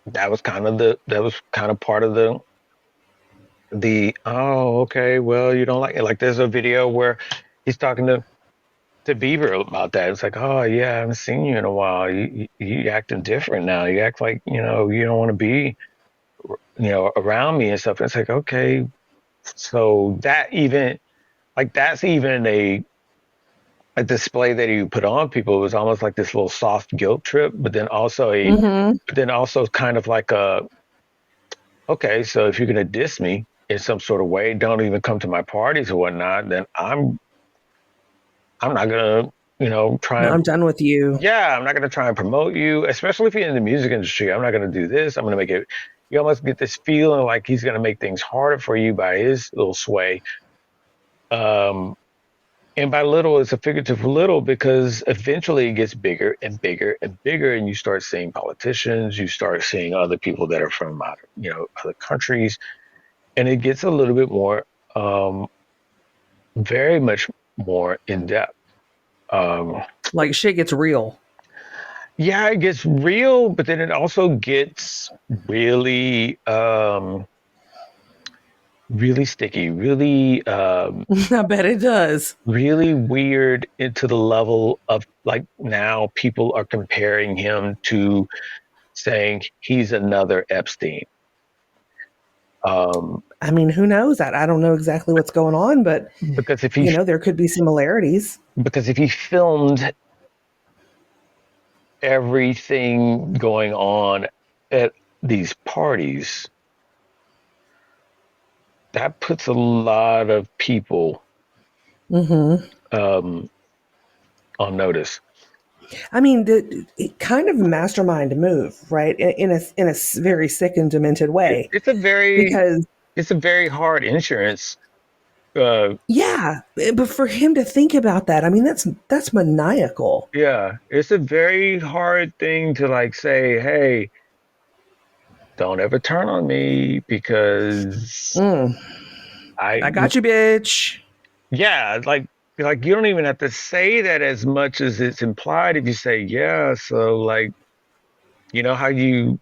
that was kind of part of the oh okay, well you don't like it. Like there's a video where he's talking to Bieber about that. It's like, oh yeah, I haven't seen you in a while. You acting different now. You act like you don't want to be around me and stuff. And it's like, okay, so that even like that's even a display that he put on people. It was almost like this little soft guilt trip, Mm-hmm. but then also kind of like a, okay, so if you're gonna diss me in some sort of way, don't even come to my parties or whatnot, then I'm not gonna, try and I'm done with you. yeah, I'm not gonna try and promote you, especially if you're in the music industry. I'm not gonna do this. I'm gonna make it. You almost get this feeling like he's gonna make things harder for you by his little sway. Um, and by little, it's a figurative little because eventually it gets bigger and bigger and bigger, and you start seeing politicians, you start seeing other people that are from other countries, and it gets a little bit more, very much more in depth. Um, Like shit gets real. yeah, it gets real, but then it also gets really, really sticky, really, I bet it does. really weird into the level of like now people are comparing him to saying he's another Epstein. Um, I mean, who knows? I don't know exactly what's going on, but because if he there could be similarities. because if he filmed everything going on at these parties, that puts a lot of people Mm-hmm. um, on notice. I mean, it kind of mastermind move, right? In a very sick and demented It, way, it's a very because it's a very hard insurance. Uh, yeah, but for him to think about that, I mean, that's maniacal. yeah, it's a very hard thing to like say, hey, don't ever turn on me because Mm, I I got you, bitch. yeah, like you don't even have to say that as much as it's implied if you say yeah. So like how you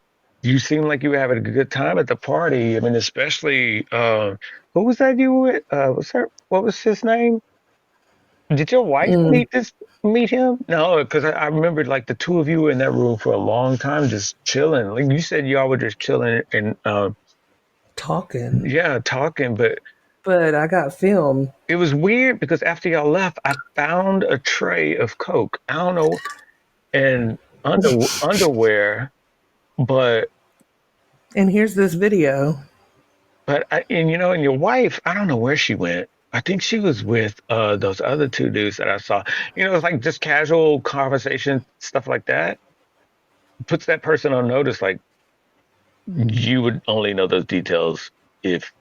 seem like you were having a good time at the party. I mean, especially who was that you were with? What was his name? Did your wife Mm, meet him? No, because I remembered like the two of you were in that room for a long time just chilling. Like you said y'all were just chilling and talking, yeah, talking, but but I got film, it was weird because after y'all left, I found a tray of Coke. I don't know, and underwear, but and here's this video. and your wife, I don't know where she went. I think she was with those other two dudes that I saw. It's like just casual conversation, stuff like that. Puts that person on notice. Like you would only know those details if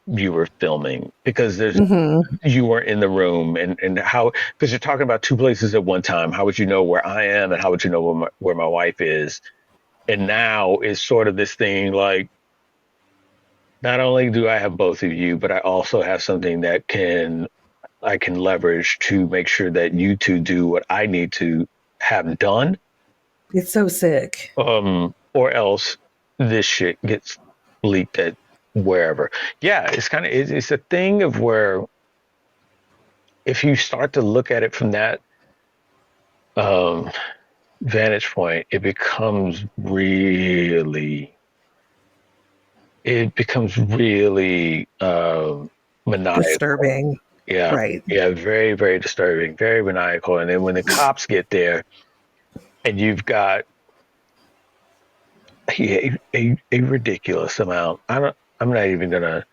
you were filming because Hmm. you weren't in the room and how because you're talking about two places at one time. How would you know where I am and how would you know where my wife is? And now is sort of this thing like not only do I have both of you, but I also have something that I can leverage to make sure that you two do what I need to have done, It's so sick. or else this shit gets leaked at wherever. Yeah, it's a thing of where if you start to look at it from that um, vantage point, it becomes really maniacal. Disturbing. Yeah, Right. yeah, very, very disturbing, very maniacal. And then when the cops get there, and you've got a ridiculous amount. I'm not even gonna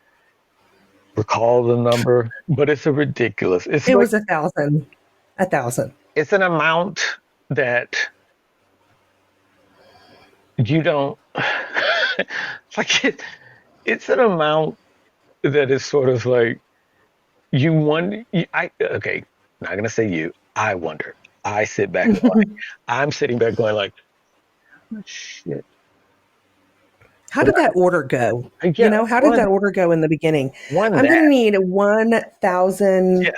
recall the number, but it's a ridiculous. It's It like was 1,000. 1,000. it's an amount that you don't like. It's an amount that is sort of like you wonder. I okay, not gonna say you. I wonder. I sit back and like I'm sitting back going like, oh, shit. How did that order go? Yeah, How did that order go in the beginning? one I'm going that. to need 1,000 Yeah,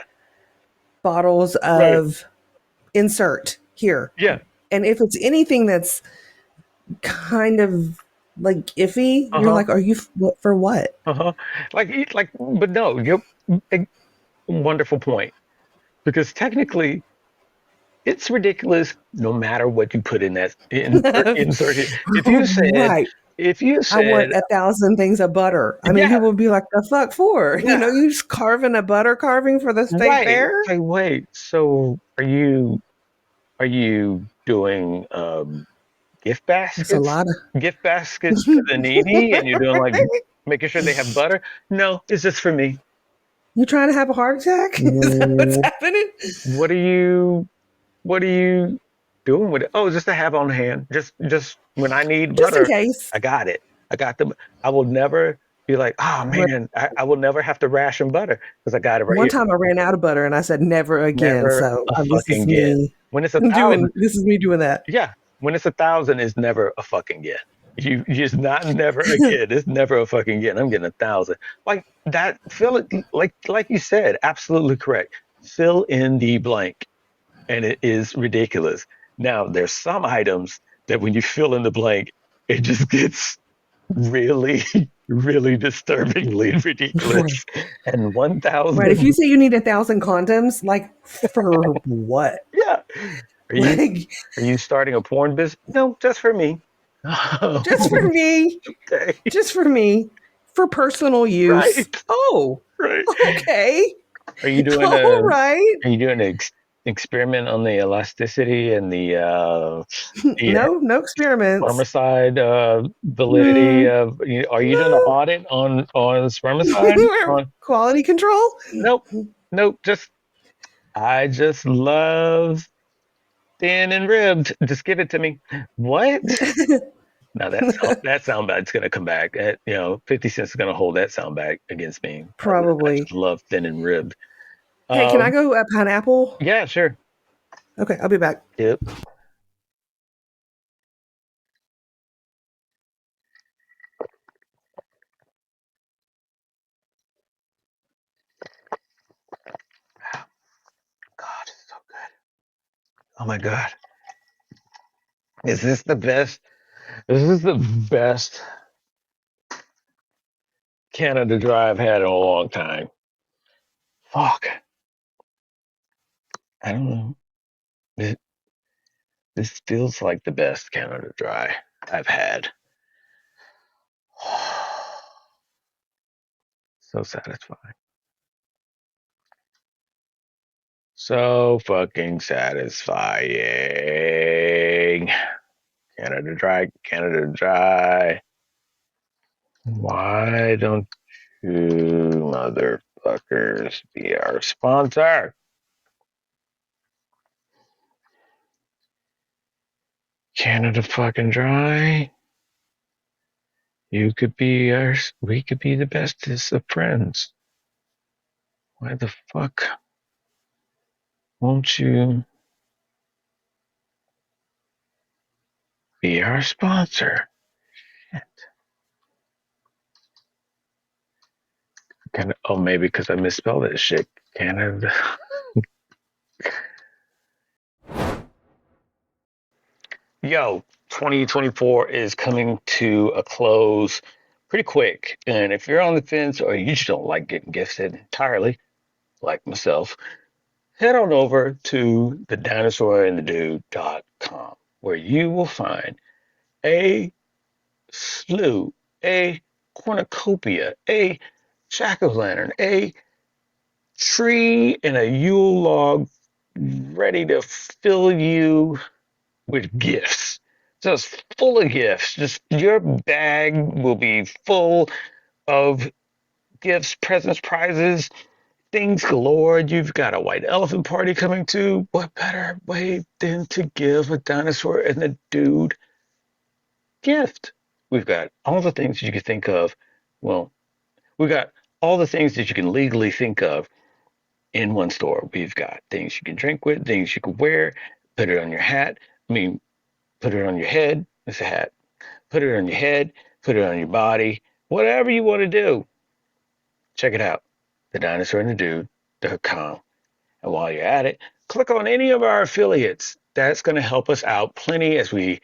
bottles right. of insert here. Yeah. And if it's anything that's kind of like iffy, Uh you're huh. like, are you for what? Uh-huh. But no, you're a wonderful point because technically it's ridiculous no matter what you put in that insert. Insert it. If you said Right. if you I want said, 1,000 things of butter. I mean, yeah, people would be like, the fuck for? You yeah, know, you just carving a butter carving for the state right. fair? It's like, wait, so are you doing gift That's a baskets? lot of. Gift baskets to the needy, and you're doing like making sure they have butter? No, it's just for me. You trying to have a heart attack? Is that what's Mm, happening? What are you what are you doing with it? Oh, just to have on hand. Just when I need Just in butter, case. I got it. I got the. I will never be like, oh Right. man, I will never have to ration butter because I got it right One here. time I ran out of butter and I said never again. Never So a this is fucking get. me When it's a doing thousand, this is me doing that. yeah. When it's 1,000, it's never a fucking get. You just not never a get. It's never a fucking get. I'm getting 1,000. Like that. Fill it like you said. Absolutely correct. Fill in the blank, and it is ridiculous. Now, there's some items that when you fill in the blank, it just gets really, really disturbingly Right. ridiculous. And Right. If you 1,000, say you need 1,000 condoms, like for what? yeah. Are you Like are you starting a porn business? No, just for me. Oh, just for me, okay. just for me, for personal use. Right. Oh, Right. okay. Are you doing All a right. are you doing an experiment on the elasticity and the No experiments. spermicide validity Mm, of are you doing an no. audit on spermicide on Quality control. nope, nope, just I just love thin and ribbed, just give it to me. What? Now that sound bite's gonna come back. 50 Cent's gonna hold that sound back against me. I Probably. just love thin and ribbed. Hey, can I um go pineapple? yeah, sure. Okay, I'll be back. Yep. God, it's so good. Oh my god, is this the best? This is the best Canada Dry I've had in a long time. Fuck. I don't know. It, this feels like the best Canada Dry I've had. So satisfying. So fucking satisfying. Canada Dry, Canada Dry. Why don't you motherfuckers be our sponsor? Canada fucking Dry. You could be ours. We could be the bestest of friends. Why the fuck won't you be our sponsor? Shit. Kind of. Oh, maybe because I misspelled it. Shit. Canada. Yo, 2024 is coming to a close pretty quick. And if you're on the fence or you just don't like getting gifted entirely, like myself, head on over to TheDinosaur&TheDude.com, where you will find a slew, a cornucopia, a jack o' lantern, a tree, and a Yule log ready to fill you with gifts. Just full of gifts. Just your bag will be full of gifts, presents, prizes, things galore. You've got a white elephant party coming too. What better way than to give a dinosaur and the dude gift? We've got all the things you can think of. Well, we've got all the things that you can legally think of in one store. We've got things you can drink with, things you can wear, put it on your hat. I mean, put it on your head. It's a hat. Put it on your head, put it on your body, whatever you want to do. Check it out. TheDinosaurAndTheDude.com. And while you're at it, click on any of our affiliates. That's going to help us out plenty as we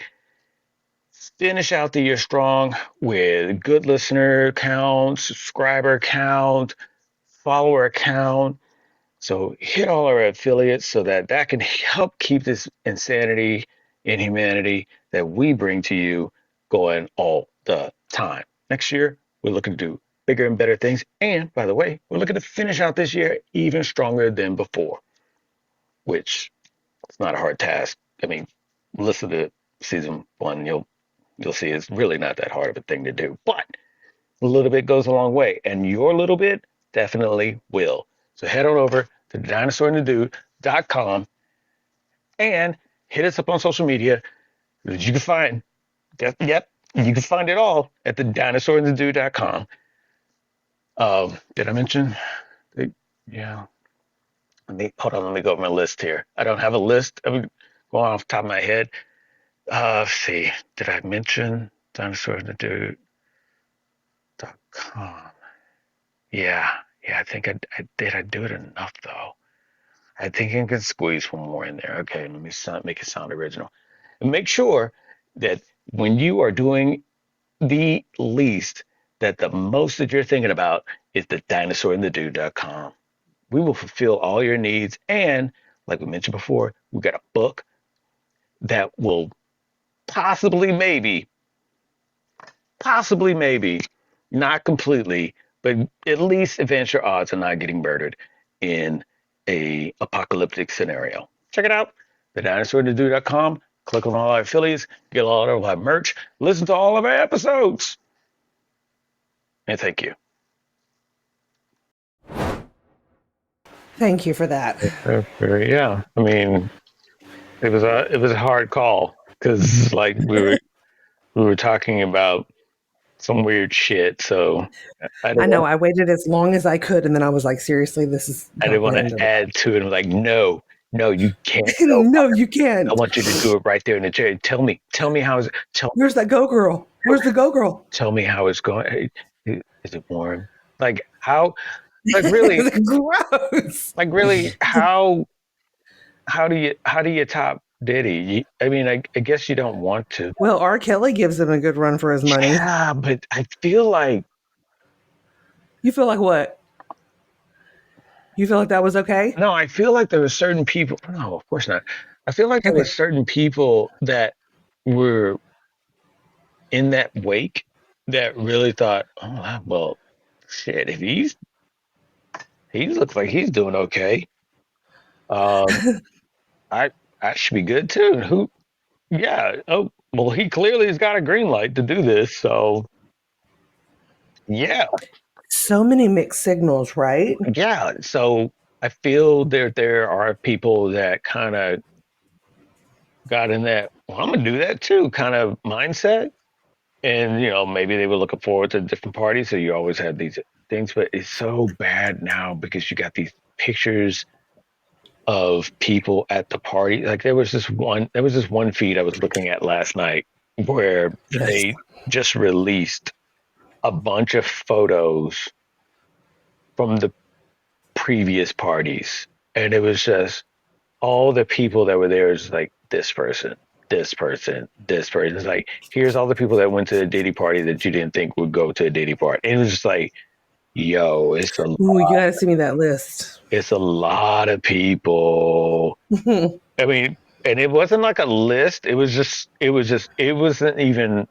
finish out the year strong with good listener count, subscriber count, follower count. So hit all our affiliates so that can help keep this insanity in humanity that we bring to you going all the time. Next year, we're looking to do bigger and better things. And by the way, we're looking to finish out this year even stronger than before, which is not a hard task. I mean, listen to season one, you'll see it's really not that hard of a thing to do. But a little bit goes a long way, and your little bit definitely will. So head on over to dinosaur&thedude.com and hit us up on social media. You can find, yep, you can find it all at thedinosaur&thedude.com. Did I mention? Yeah. Hold on. Let me go over my list here. I don't have a list. I'm going off the top of my head. Let's see. Did I mention dinosaur&thedude.com? Yeah. Yeah. I think I did. I do it enough though. I think I can squeeze one more in there. Okay. Let me make it sound original. And make sure that when you are doing the least, that the most that you're thinking about is the dinosaur&thedude.com. We will fulfill all your needs. And like we mentioned before, we got a book that will possibly, maybe, not completely, but at least advance your odds of not getting murdered in a apocalyptic scenario. Check it out, thedinosaur&thedude.com. Click on all our affiliates, get all of our merch, listen to all of our episodes. And thank you. Thank you for that. Yeah, I mean, it was a hard call because like we were talking about some weird shit. So I know I waited as long as I could, and then I was like, seriously, this is I not didn't want the end to of it. add to it. I'm like, no, you can't. No, you I can't. want you to do it right there in the chair. Tell me how is it? Where's that go girl? Where's the go girl? Tell me how it's going. Hey, is it warm? Like how? Like really? Gross. Like really? How do you top Diddy? I mean, I guess you don't want to. Well, R. Kelly gives him a good run for his money. Yeah, but I feel like. You feel like what? You feel like that was okay? No, I feel like there were certain people. No, of course not. I feel like there were Okay. certain people that were in that wake that really thought, oh, well, shit, if he looks like he's doing okay. I I should be good too. Who? Yeah. Oh, well, he clearly has got a green light to do this. So yeah, So many mixed signals, right? yeah. So I feel there are people that kind of got in that. Well, I'm gonna do that too kind of mindset. And maybe they were looking forward to different parties, so you always had these things. But it's so bad now because you got these pictures of people at the party. Like there was this one feed I was looking at last night where they just released a bunch of photos from the previous parties, and it was just all the people that were there is like this person, this person, this person. It's like, here's all the people that went to a Diddy party that you didn't think would go to a Diddy party. And it was just like, yo, Ooh, you gotta see me that list. it's a lot of people. I mean, and it wasn't like a list. It wasn't even,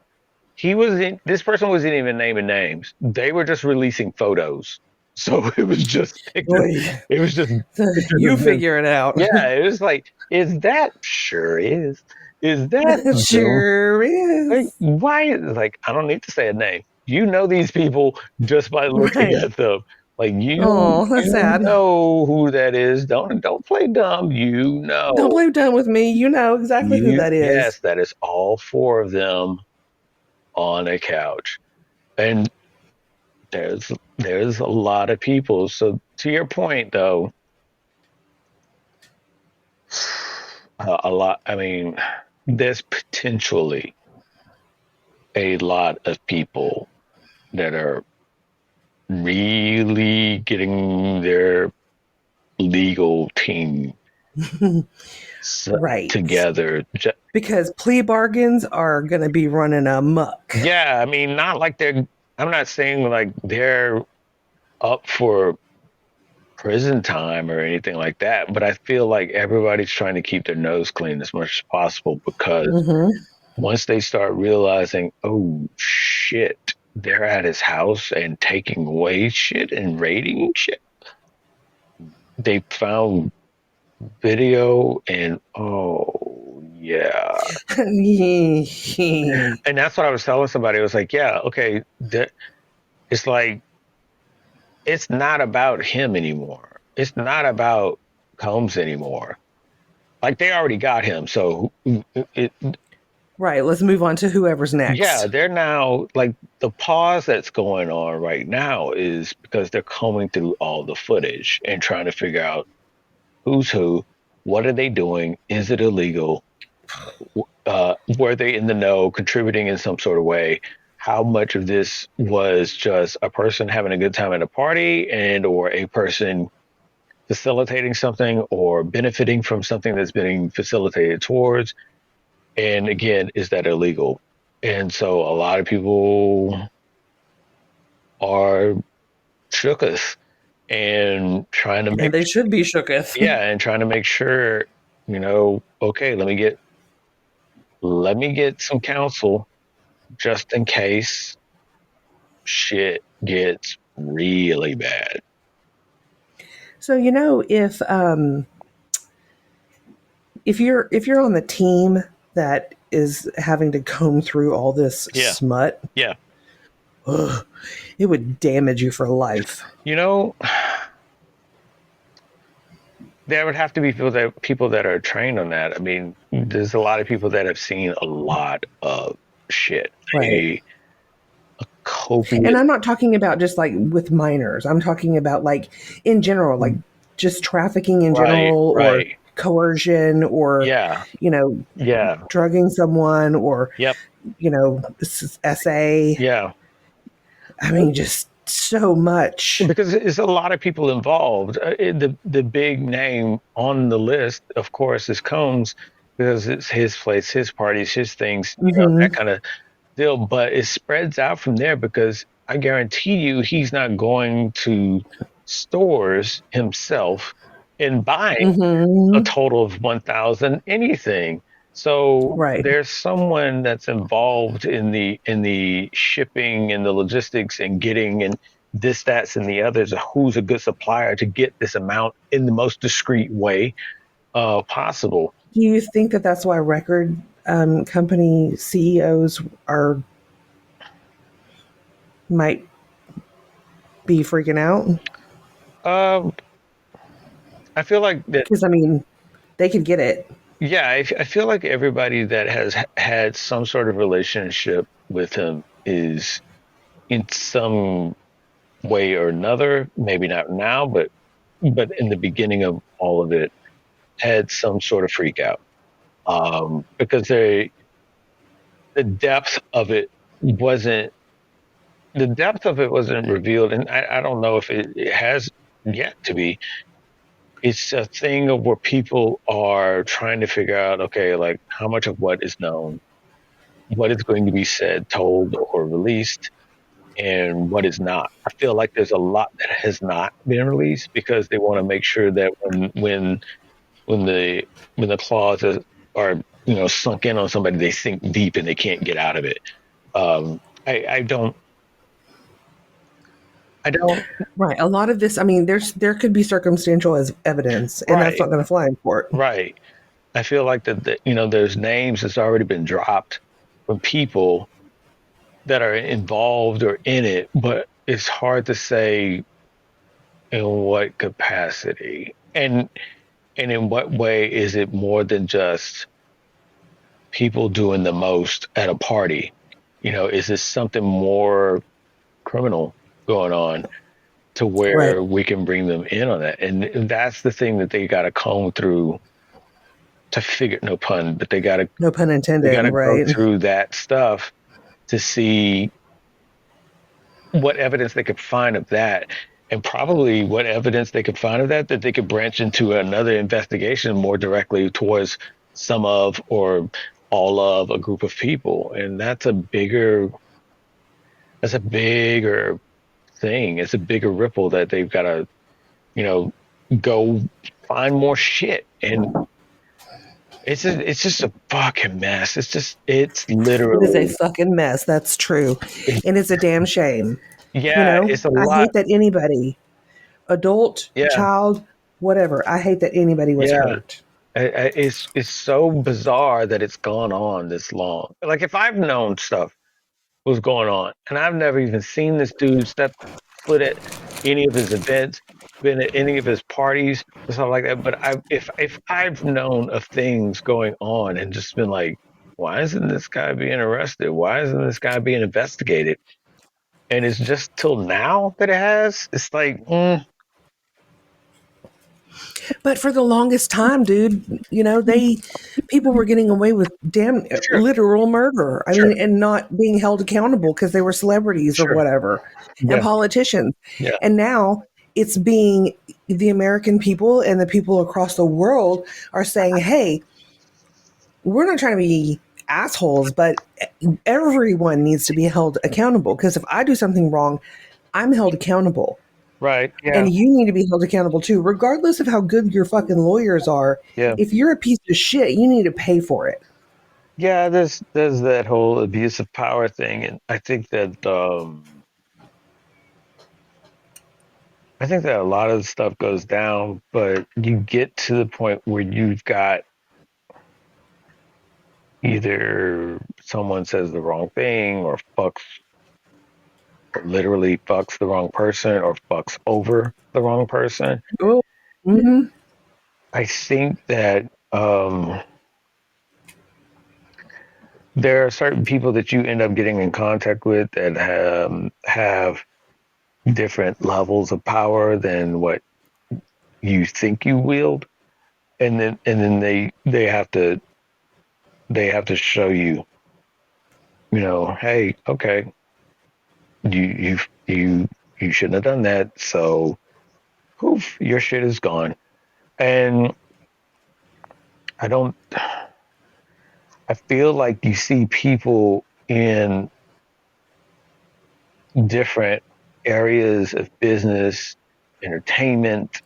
this person wasn't even naming names. They were just releasing photos. So it was just pictures. It was just pictures you of them. figure it out. Yeah, it was like, is that sure is? Is that sure is? Like, why? Like, I don't need to say a name. You know these people just by looking at them. Like you sad. know who that is. Don't play dumb. You know. Don't play dumb with me. You know exactly who that is. Yes, that is all four of them on a couch, and there's a lot of people. So to your point, though, a lot. I mean, there's potentially a lot of people that are really getting their legal team together. Because plea bargains are going to be running amok. Yeah, I mean, not like I'm not saying like they're up for prison time or anything like that, but I feel like everybody's trying to keep their nose clean as much as possible because once they start realizing, oh shit, shit. They're at his house and taking away shit and raiding shit. They found video and oh yeah. And that's what I was telling somebody. It was like, yeah, okay, it's like it's not about him anymore. It's not about Combs anymore. Like they already got him, so Right. Let's move on to whoever's yeah, next. they're now like the pause that's going on right now is because they're combing through all the footage and trying to figure out who's who, what are they doing, is it illegal, were they in the know, contributing in some sort of way, how much of this was just a person having a good time at a party and or a person facilitating something or benefiting from something that's being facilitated towards. And again, is that illegal? And so a lot of people are shooketh and trying to And make, they should be shooketh. yeah, and trying to make sure, okay, let me get some counsel just in case shit gets really bad. So if you're on the team that is having to comb through all this Yeah, smut, yeah. ugh, it would damage you for life. You know, there would have to be people that are trained on that. I mean, there's a lot of people that have seen a lot of shit. Right. A And copious, I'm not talking about just like with minors. I'm talking about like in general, like just trafficking in right, general or right. coercion or, Yeah, you know, yeah, drugging someone or, yep, SA. yeah. I mean, just so much. Because it's a lot of people involved. The big name on the list, of course, is Combs because it's his place, his parties, his things, Hmm. that kind of deal. But it spreads out from there because I guarantee you he's not going to stores himself and buying a Hmm. total of 1,000 anything. So Right. there's someone that's involved in the shipping and the logistics and getting and this, that's, and the others. Who's a good supplier to get this amount in the most discreet way possible? Do you think that that's why record company CEOs are might be freaking out? Um, I feel like that. Because I mean, they could get it. Yeah, I feel like everybody that has had some sort of relationship with him is in some way or another, maybe not now, but in the beginning of all of it, had some sort of freak out because the depth of it wasn't the depth of it wasn't revealed, and I don't know if it has yet to be. It's a thing of where people are trying to figure out, okay, like how much of what is known, what is going to be said, told, or released, and what is not. I feel like there's a lot that has not been released because they want to make sure that when the when the clauses are sunk in on somebody, they sink deep and they can't get out of it. I don't. Right. A lot of this, I mean, there could be circumstantial as evidence, and that's Right, not going to fly in court. right. I feel like there's names that's already been dropped from people that are involved or in it, but it's hard to say in what capacity and in what way is it more than just people doing the most at a party. Is this something more criminal going on to Right. where we can bring them in on that? And that's the thing that they got to comb through to figure, no pun, but No pun they got intended. to go Right. through that stuff to see what evidence they could find of that, and probably what evidence they could find of that they could branch into another investigation more directly towards some of or all of a group of people. And that's a bigger thing. It's a bigger ripple that they've got to, go find more shit. And it's just a fucking mess. It's It is a literally, fucking mess. That's true. it, And it's a damn shame. You yeah, know, it's a I lot. hate that anybody, adult, Yeah, child, whatever, I hate that anybody was yeah. hurt. It's so bizarre that it's gone on this long. Like if I've known stuff was going on, and I've never even seen this dude step foot at any of his events, been at any of his parties or something like that. But if I've known of things going on and just been like, why isn't this guy being arrested? Why isn't this guy being investigated? And it's just till now that it has. It's like, But for the longest time, dude, people were getting away with damn sure, literal murder. I sure, mean, and not being held accountable because they were celebrities or sure, whatever and yeah, politicians. yeah, And now it's being the American people and the people across the world are saying, hey, we're not trying to be assholes, but everyone needs to be held accountable because if I do something wrong, I'm held accountable. right, yeah, And you need to be held accountable too, regardless of how good your fucking lawyers are. yeah. If you're a piece of shit, you need to pay for it. Yeah, there's that whole abuse of power thing, and I think that a lot of the stuff goes down, but you get to the point where you've got either someone says the wrong thing or literally fucks the wrong person or fucks over the wrong person. Oh, mm-hmm. I think that there are certain people that you end up getting in contact with that have different levels of power than what you think you wield, and then they have to show you, hey, okay, you shouldn't have done that, so poof, your shit is gone. And I don't, I feel like you see people in different areas of business, entertainment,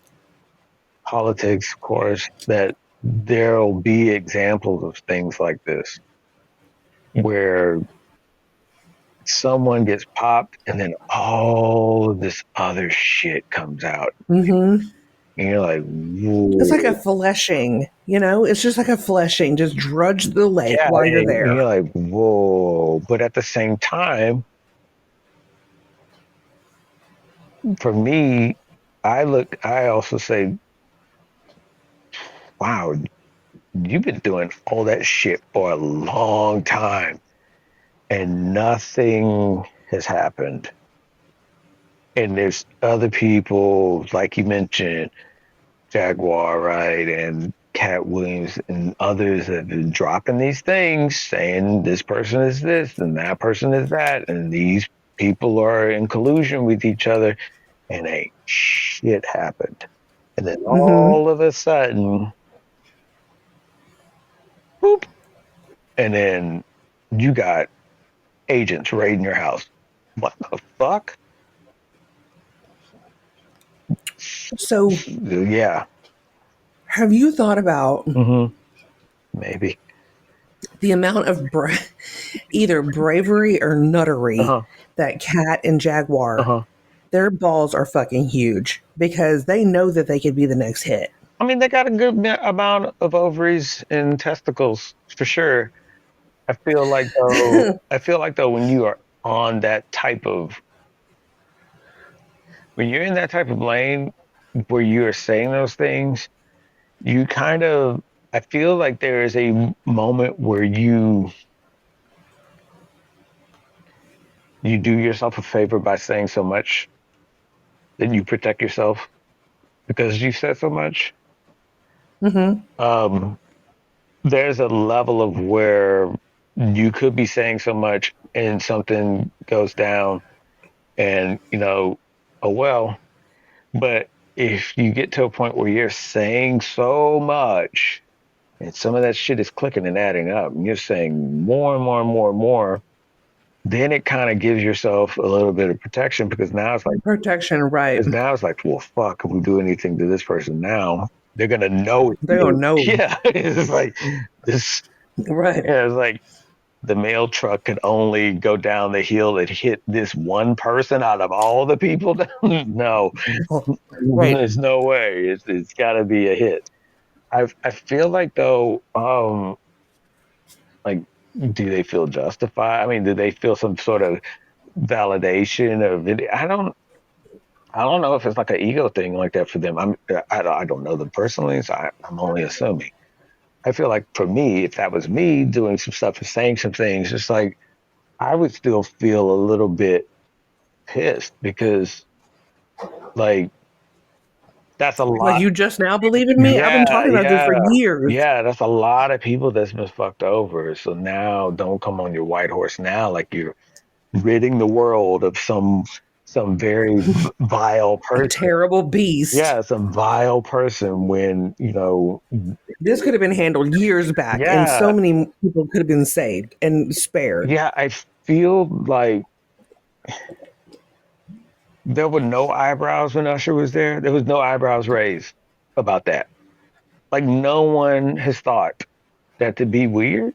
politics, of course, that there'll be examples of things like this where someone gets popped and then all of this other shit comes out. Mm-hmm. And you're like, It's like a whoa. fleshing, It's just like a fleshing. Just drudge the lake Yeah. while you're And there. you're like, whoa. But at the same time, for me, I also say, wow, you've been doing all that shit for a long time and nothing has happened. And there's other people, like you mentioned, Jaguar, right, and Cat Williams and others that have been dropping these things saying this person is this and that person is that, and these people are in collusion with each other, and a shit happened. And then Mm-hmm. all of a sudden, boop, and then you got agents raiding your house. What the fuck? So, Yeah. have you thought about Mm-hmm. Maybe. the amount of either bravery or nuttery Uh-huh. that Cat and Jaguar, Uh-huh. their balls are fucking huge because they know that they could be the next hit. I mean, they got a good amount of ovaries and testicles for sure. I feel like though when you are on that type of when you're in that type of lane where you are saying those things, you kind of I feel like there is a moment where you do yourself a favor by saying so much that you protect yourself because you said so much. Mm-hmm. Um, there's a level of where you could be saying so much and something goes down and oh well. But if you get to a point where you're saying so much and some of that shit is clicking and adding up and you're saying more and more and more and more, then it kind of gives yourself a little bit of protection because now it's like, Protection, right? well, fuck, if we do anything to this person now, they're gonna know it's They don't you. know, Yeah, it's like this. right? Yeah, it's like the mail truck could only go down the hill and hit this one person out of all the people. No, Right. there's no way. It's got to be a hit. I feel like though, like, do they feel justified? I mean, do they feel some sort of validation of it? I don't know if it's like an ego thing like that for them. I don't know them personally, so I'm only assuming. I feel like for me, if that was me doing some stuff and saying some things, it's like I would still feel a little bit pissed because like that's a Like lot. you just now believe in me? I've been Yeah, talking about this for yeah, years. yeah. That's a lot of people that's been fucked over. So now don't come on your white horse now like you're ridding the world of some very vile A person. terrible beast. Yeah, some vile person when, This could have been handled years back, and yeah, so many people could have been saved and spared. yeah, I feel like there were no eyebrows when Usher was there. There was no eyebrows raised about that. Like no one has thought that to be weird,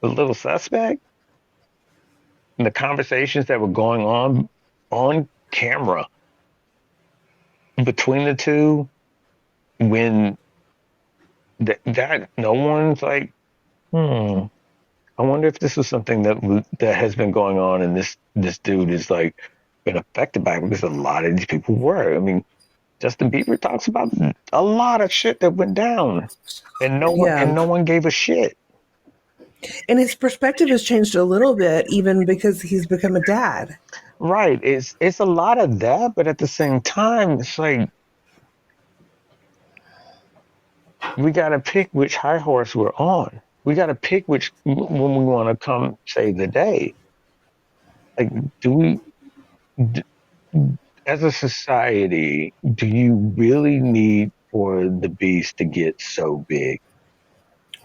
a little suspect, and the conversations that were going on camera between the two when that no one's like, hmm, I wonder if this was something that has been going on and this dude is like been affected by it because a lot of these people were. I mean, Justin Bieber talks about a lot of shit that went down, and Yeah. no one gave a shit. And his perspective has changed a little bit, even because he's become a dad. Right? It's a lot of that, but at the same time, it's like we got to pick which high horse we're on. We got to pick which when we want to come save the day. Like, do we? d- as a society, do you really need for the beast to get so big?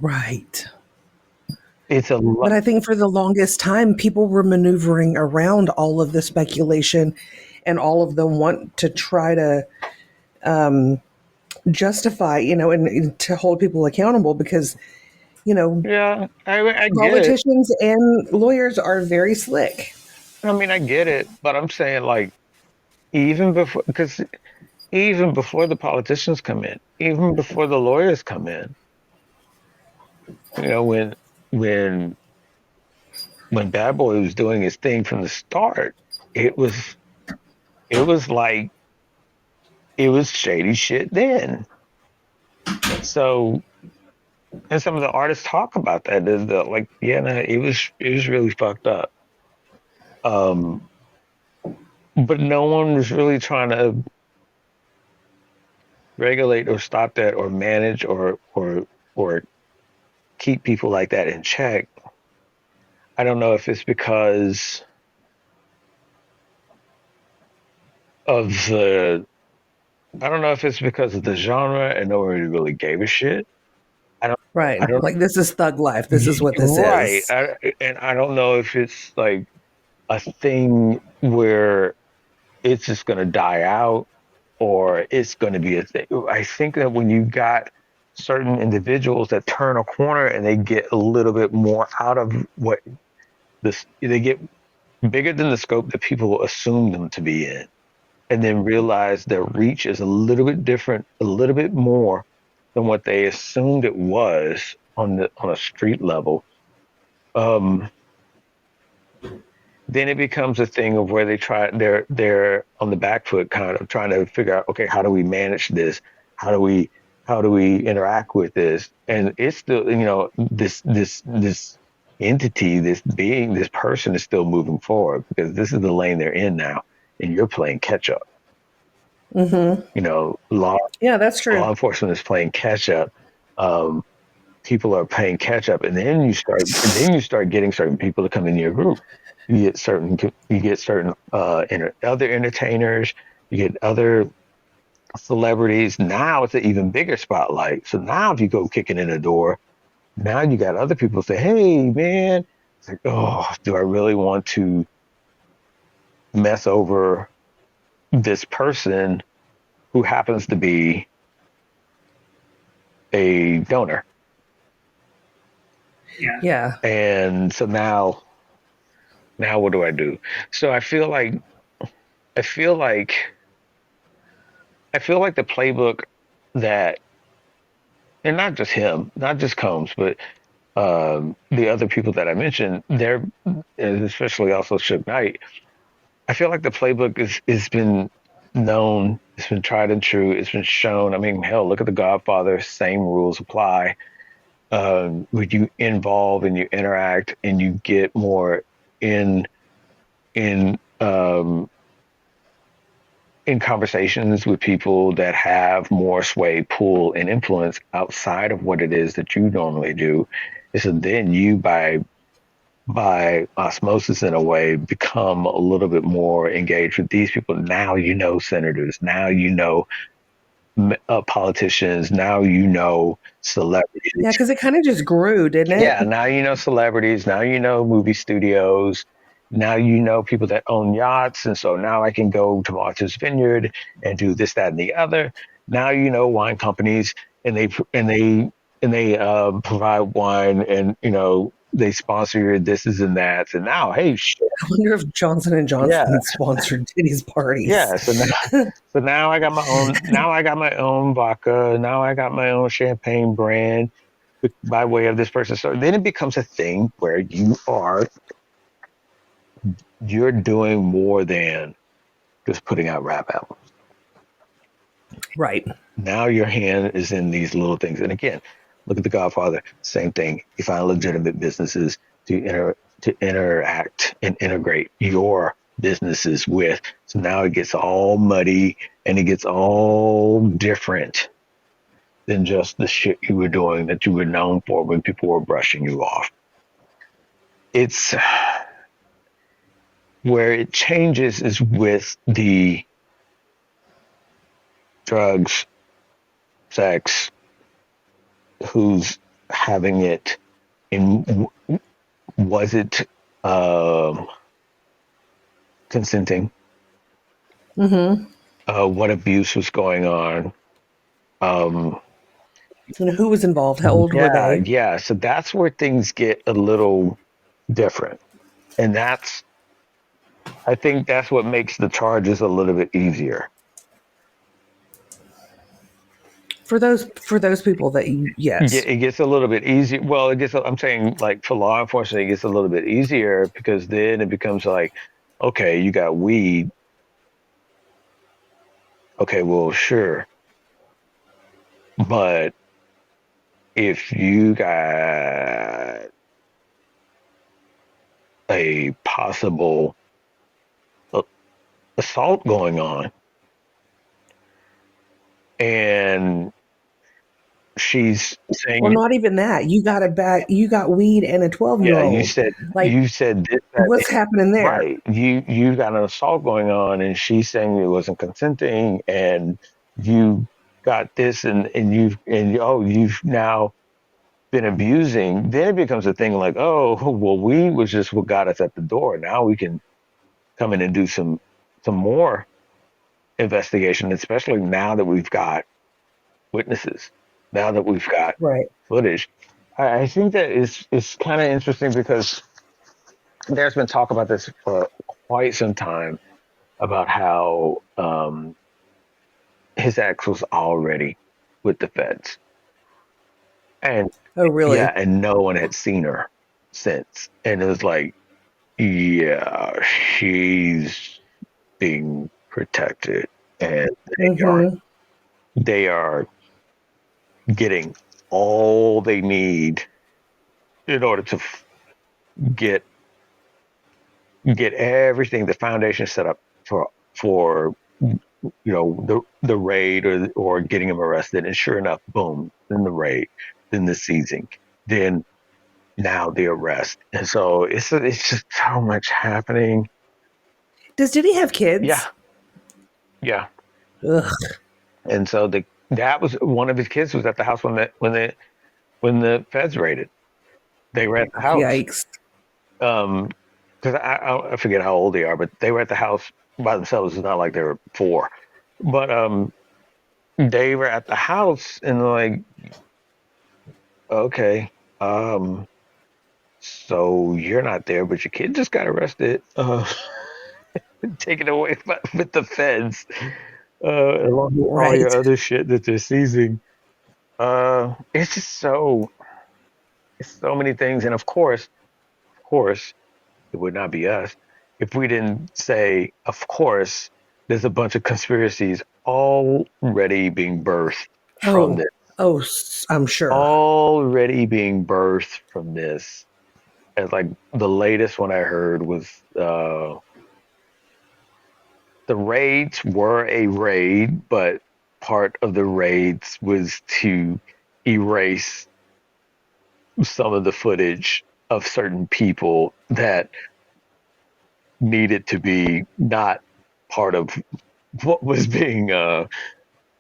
Right. It's a But lot. I think for the longest time, people were maneuvering around all of the speculation, and all of them want to try to justify, and to hold people accountable because, you know, Yeah, I get it. politicians and lawyers are very slick. I mean, I get it, but I'm saying like even before, because even before the politicians come in, even before the lawyers come in, when when when Bad Boy was doing his thing from the start, it was it was like it was shady shit then. So, and some of the artists talk about that is that like, yeah, no, it was really fucked up. Um, but no one was really trying to regulate or stop that or manage or keep people like that in check. I don't know if it's because of the I don't know if it's because of the genre and nobody really gave a shit. Right. I don't Like, this is thug life. This is what this right. is. And I don't know if it's like a thing where it's just going to die out or it's going to be a thing. I think that when you got certain individuals that turn a corner and they get a little bit more out of what they get bigger than the scope that people assume them to be in, and then realize their reach is a little bit different, a little bit more than what they assumed it was on a street level. Um, then it becomes a thing of where they're on the back foot, kind of trying to figure out, okay, how do we manage this? How do we how do we interact with this? And it's still, this entity, this being, this person is still moving forward because this is the lane they're in now, and you're playing catch up. Mm-hmm. Law Yeah, that's true. enforcement is playing catch up. Um, People are playing catch up, and then you start getting certain people to come in your group. You get certain other entertainers. You get other celebrities. Now it's an even bigger spotlight. So now if you go kicking in a door, now you got other people say, "Hey, man, like, oh, do I really want to mess over this person who happens to be a donor? Yeah. And so now what do I do? So I feel like I feel like the playbook that, and not just him, not just Combs, but the other people that I mentioned, they're, especially also Suge Knight. I feel like the playbook is been known, it's been tried and true, it's been shown. I mean, hell, look at The Godfather, same rules apply. When you involve and you interact and you get more in in um, in conversations with people that have more sway, pull, and influence outside of what it is that you normally do, is so then you by osmosis in a way become a little bit more engaged with these people. Now you know senators, now you know politicians, now you know Yeah, celebrities. because it kind of just grew, didn't it? Yeah, now you know celebrities, now you know movie studios, now you know people that own yachts, and so now I can go to Martha's Vineyard and do this, that, and the other. Now you know wine companies, and they provide wine, and they sponsor your thises and that's, and now, hey, shit, I wonder if Johnson and yeah, Johnson sponsored Diddy's parties. yeah. So now I got my own. Now I got my own vodka. Now I got my own champagne brand by way of this person. So then it becomes a thing where you're doing more than just putting out rap albums. Right. Now your hand is in these little things. And again, look at The Godfather. Same thing. You find legitimate businesses to interact and integrate your businesses with. So now it gets all muddy and it gets all different than just the shit you were doing that you were known for when people were brushing you off. It's where it changes is with the drugs, sex, who's having it, and was it consenting? Mm-hmm. What abuse was going on? Um, And who was involved? How old were yeah, they? yeah. So that's where things get a little different, and I think that's what makes the charges a little bit easier. For those people that Yeah, yes. it gets a little bit easier. Well, I'm saying, like, for law enforcement, it gets a little bit easier because then it becomes like, okay, you got weed. Okay, well, sure. But if you got a possible uh, assault going on and she's Well, saying, not even that. You got it back. You got weed and a 12 year yeah, old. Like, you said this, that, what's happening there? right. You got an assault going on and she's saying it wasn't consenting, and you got this, and you've now been abusing. Then it becomes a thing like, oh, well, we was just what got us at the door. Now we can come in and do some more investigation, especially now that we've got witnesses, now that we've got Right. footage. I think that is kind of interesting because there's been talk about this for quite some time about how his ex was already with the feds, and Oh, yeah, really? and no one had seen her since, and it was like, yeah, she's being protected, and Mm-hmm. they are getting all they need in order to get get everything, the foundation set up for the raid, or getting him arrested. And sure enough, boom, then the raid, then the seizing, then now the arrest. And so it's just so much happening. Does Diddy have Yeah, kids? yeah. Ugh. And so that was one of his kids was at the house when the feds raided. They were at the house. Yikes. Because I forget how old they are, but they were at the house by themselves. It's not like they were four, but they were at the house and like, okay, um, so you're not there, but your kid just got arrested, taken away with the feds, along with all Right. your other shit that they're seizing. It's just it's so many things, and of course, it would not be us if we didn't say, of course, there's a bunch of conspiracies already being birthed from Oh, this. I'm sure. Already being birthed from this. As like the latest one I heard was the raids were a raid, but part of the raids was to erase some of the footage of certain people that needed to be not part of what was being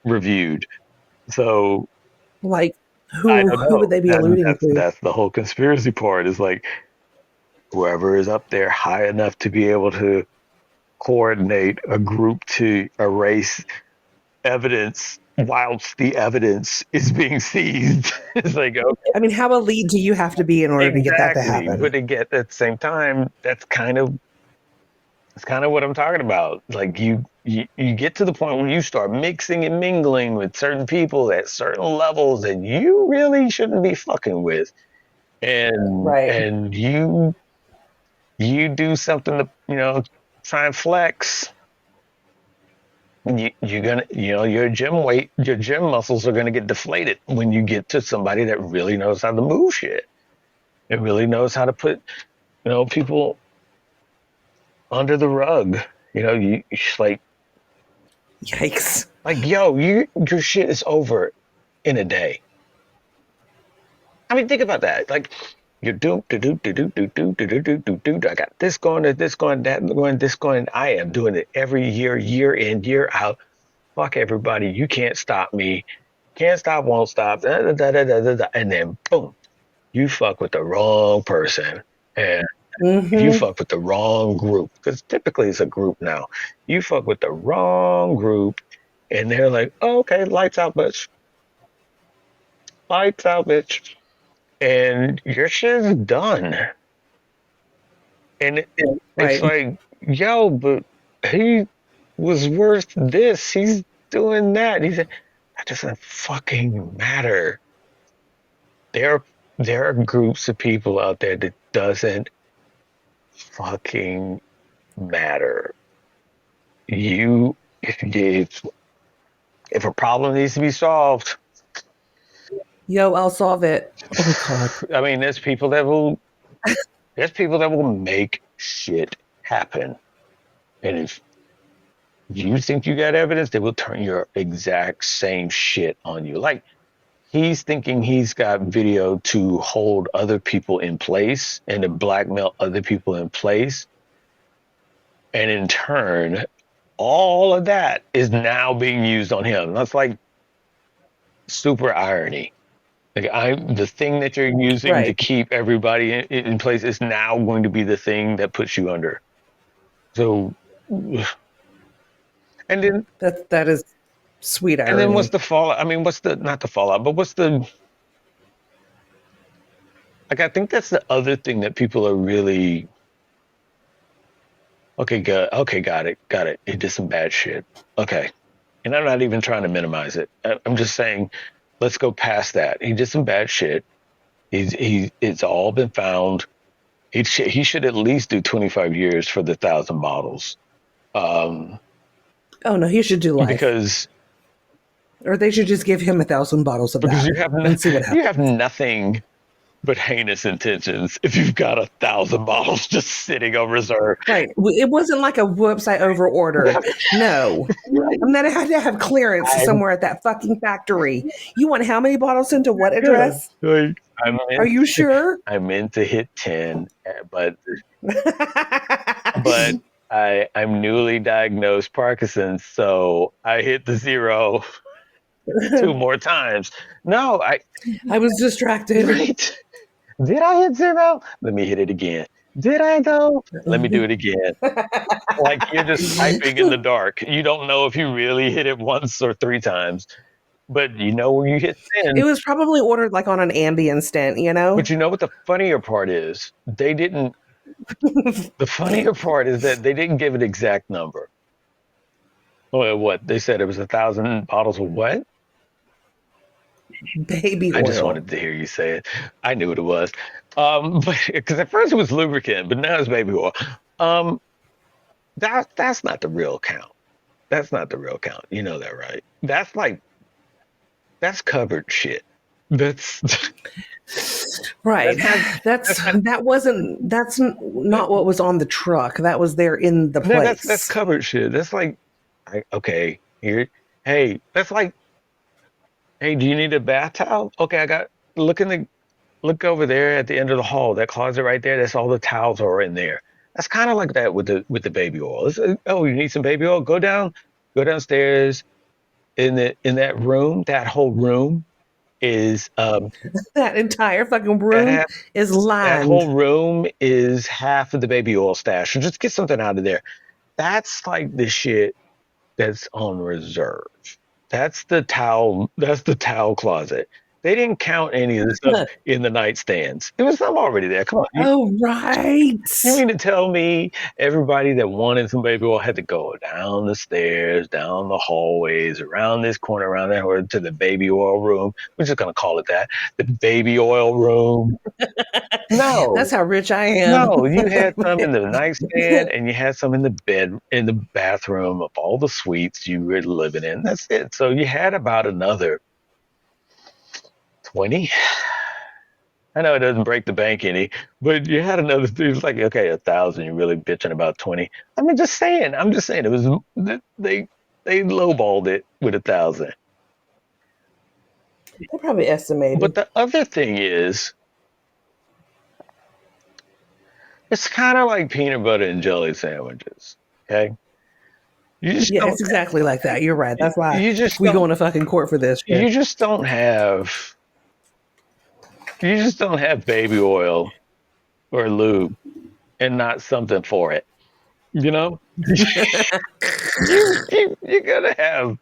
reviewed. So Like, I who don't who would know. they be And alluding to? that's the whole conspiracy part is like whoever is up there high enough to be able to coordinate a group to erase evidence whilst the evidence is being seized. It's like, okay, I mean, how elite do you have to be in order to get that to exactly. happen? But again, at the same time, that's kind of what I'm talking about. Like you get to the point where you start mixing and mingling with certain people at certain levels that you really shouldn't be fucking with. Right. And you do something to, try and flex. You're gonna, your gym muscles are gonna get deflated when you get to somebody that really knows how to move shit. It really knows how to put, people under the rug. It's Yikes. like, yo, your shit is over in a day. I mean, think about that. Like, you're doing, do, do, do, do, do, do, do, do, do, do, do. I got this going, this going, that going, this going. I am doing it every year, year in, year out. Fuck everybody. You can't stop me. Can't stop, won't stop. Da, da, da, da, da, da, da. And then, boom, you fuck with the wrong person. And if you Mm-hmm. fuck with the wrong group, because typically it's a group now, you fuck with the wrong group, and they're like, oh, okay, lights out, bitch. Lights out, bitch. And your shit's done. And it's Right. like, yo, but he was worth this. He's doing that. He said, that doesn't fucking matter. There, there are groups of people out there that doesn't fucking matter. If a problem needs to be solved, Yo, I'll solve it. Oh God. I mean, there's people that will make shit happen. And if you think you got evidence, they will turn your exact same shit on you. Like he's thinking he's got video to hold other people in place and to blackmail other people in place. And in turn, all of that is now being used on him. That's like super irony. Like the thing that you're using to Right. keep everybody in place is now going to be the thing that puts you under. So, and then That is sweet what's irony. the fallout? I mean, what's the not the fallout, but what's the like? I think that's the other thing that people are really okay. Good. Okay, got it. Got it. He did some bad shit. Okay, and I'm not even trying to minimize it. I'm just saying, let's go past that. He did some bad shit. It's all been found. He should at least do 25 years for the 1,000 bottles. Um, Oh no, he should do life. because Or they should just give him 1,000 bottles of because that and see what you have happens. nothing but heinous intentions if you've got 1,000 bottles just sitting on reserve. Right. It wasn't like a whoops, I over ordered. No. Right. I mean, I had to have clearance I somewhere at that fucking factory. You want how many bottles into what yeah, address? like Are you sure? I'm in to hit 10, but I'm newly diagnosed Parkinson's, so I hit the zero two more times. No, I was distracted. right. Did I hit zero? Let me hit it again. Did I though? Let me do it again. Like you're just typing in the dark. You don't know if you really hit it once or 3 times, but you know when you hit It send. was probably ordered like on an Ambien stent, you But know? you know what the funnier part is? They didn't. The funnier part is that they didn't give an exact number. Well, what they said it was 1,000 bottles of what? Baby I just oil. wanted to hear you say it. I knew what it was. But because at first it was lubricant, but now it's baby oil. Um, that's not the real count. That's not the real count. You know that, right? That's covered shit. That's Right. that's not That's not what was on the truck. That was there in the no, that's place. covered shit. That's like okay, here. Hey, that's like hey, do you need a bath towel? Okay, I got look in the look over there at the end of the hall. That closet right there. That's all the towels are in there. That's kind of like that with the baby oil. Oh, you need some baby oil? Go downstairs in that room. That whole room is That entire fucking that room ha- is that lined. whole room is half of the baby oil stash. So just get something out of there. That's like the shit that's on reserve. That's the towel closet. They didn't count any of the stuff in the nightstands. It was some already there. Come on. Oh, right. You mean to tell me everybody that wanted some baby oil had to go down the stairs, down the hallways, around this corner, around that, or to the baby oil room? We're just gonna call it that. The baby oil room. That's No, how rich I am. no, you had some in the nightstand and you had some in the bed, in the bathroom of all the suites you were living in. That's it. So you had about another 20. I know it doesn't break the bank any, but you had another. It was like okay, 1,000. You're really bitching about 20. I mean, just saying. I'm just saying. It was they lowballed it with 1,000. They probably But estimated. the other thing is, it's kind of like peanut butter and jelly sandwiches. Okay, you just Yeah, don't. it's exactly like that. You're right. That's why You just we go don't. into fucking court for this shit. You just don't have. You just don't have baby oil or lube and not something for it. You know, you gotta have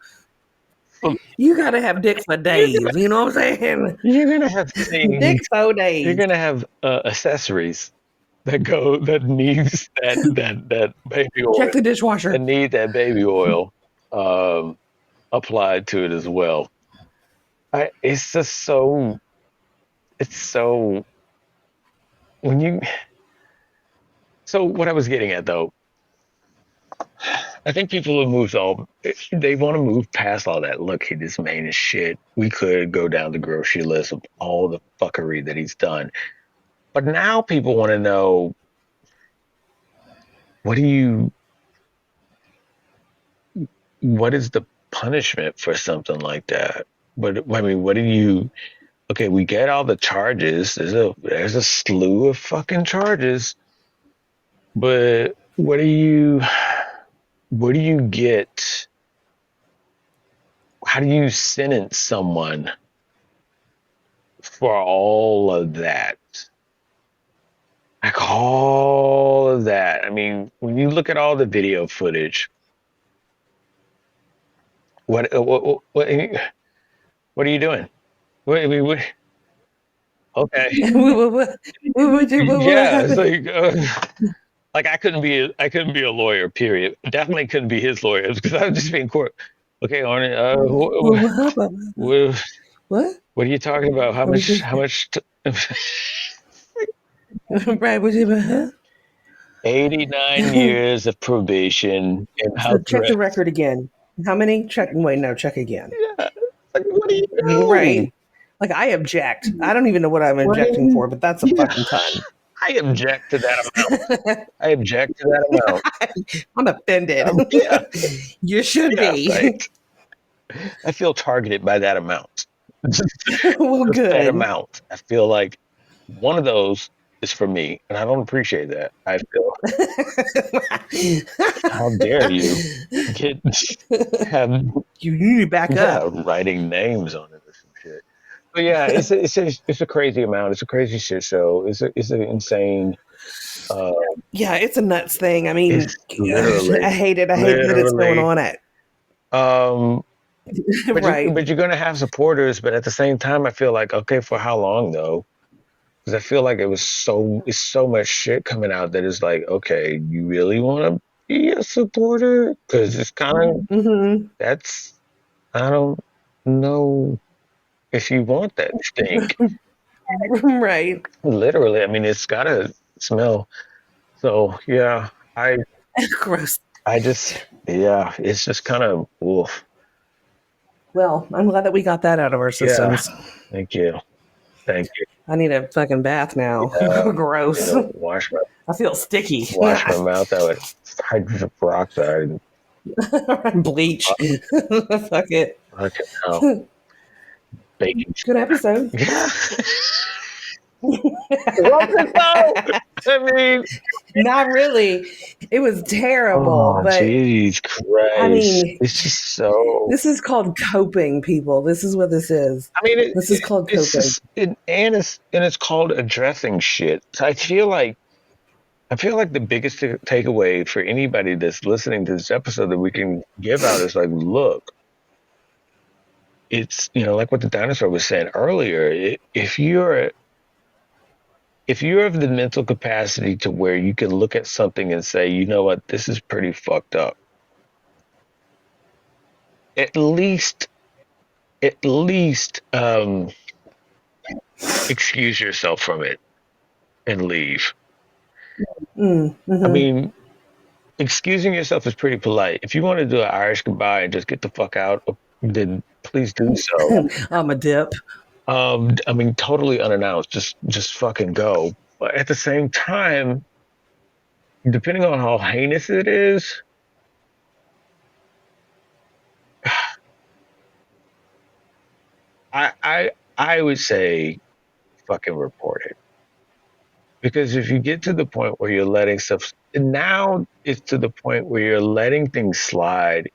some. You gotta have dick for days. You know what I'm saying? You're gonna have Dick things. for You're days. gonna have accessories that needs that baby oil Check the dishwasher. that need that baby oil um, applied to it as well. It's just so. It's so when you. So what I was getting at though, I think people have moved all. They want to move past all that. Look, this man is shit. We could go down the grocery list of all the fuckery that he's done, but now people want to know what do you what is the punishment for something like that? But I mean, what do you? Okay, we get all the charges. There's a slew of fucking charges. But what do you get? How do you sentence someone for all of that? Like all of that. I mean, when you look at all the video footage, what are you doing? What, okay. What Yeah, it's happened? like I couldn't be a lawyer. Period. Definitely couldn't be his lawyer because I would just be in court. Okay, Arnie, what, What? what are you talking about? How What was much? this? How much? Brad, what you huh? 89 years of probation and So house check the arrest. record again. How many? Check. Wait, no, check again. Yeah, like what do you Right. mean? Like I object. I don't even know what I'm What do objecting you? for, but that's a Yeah, fucking ton. I object to that amount. I object to that amount. I'm offended. Yeah, You should yeah, be. right. I feel targeted by that amount. Well, Just that good. amount. I feel like one of those is for me, and I don't appreciate that. I feel, how dare you get have You need to back yeah up. writing names on it or some shit. But yeah, it's a crazy amount. It's a crazy shit show. It's an insane. Uh, Yeah, it's a nuts thing. I mean, it's literally, I hate it. I hate that it's going literally. on at Um, right. but you're gonna have supporters. But at the same time, I feel like okay, for how long though? Because I feel like it's so much shit coming out that is like, okay, you really want to be a supporter? Because it's kind of Hmm. that's I don't know if you want that stink. Right. Literally, I mean, it's gotta smell. So yeah, I Gross. I just yeah, it's just kind of oof. Well, I'm glad that we got that out of our Yeah, systems. thank you, thank you. I need a fucking bath now. Yeah, you Gross. know, I feel sticky. wash my mouth out with hydrogen peroxide and Bleach. Fuck it. fucking hell, baking Good soda. episode. Yeah. Was it though? I mean, Not really. It was terrible, oh, but jeez, I Christ. mean, It's just so. this is called coping, people. This is what this is. I mean, This is called it's coping. just, and it's called addressing shit. So I feel like the biggest takeaway for anybody that's listening to this episode that we can give out is like, look, it's like what the dinosaur was saying earlier. If you're of the mental capacity to where you can look at something and say, you know what, this is pretty fucked up. At least at least excuse yourself from it and leave. I Mm-hmm. mean, excusing yourself is pretty polite. If you want to do an Irish goodbye and just get the fuck out, then please do so. I'm a dip. I mean, totally unannounced. Just fucking go. But at the same time, depending on how heinous it is, I would say fucking report it. Because if you get to the point where you're letting stuff, now it's to the point where you're letting things slide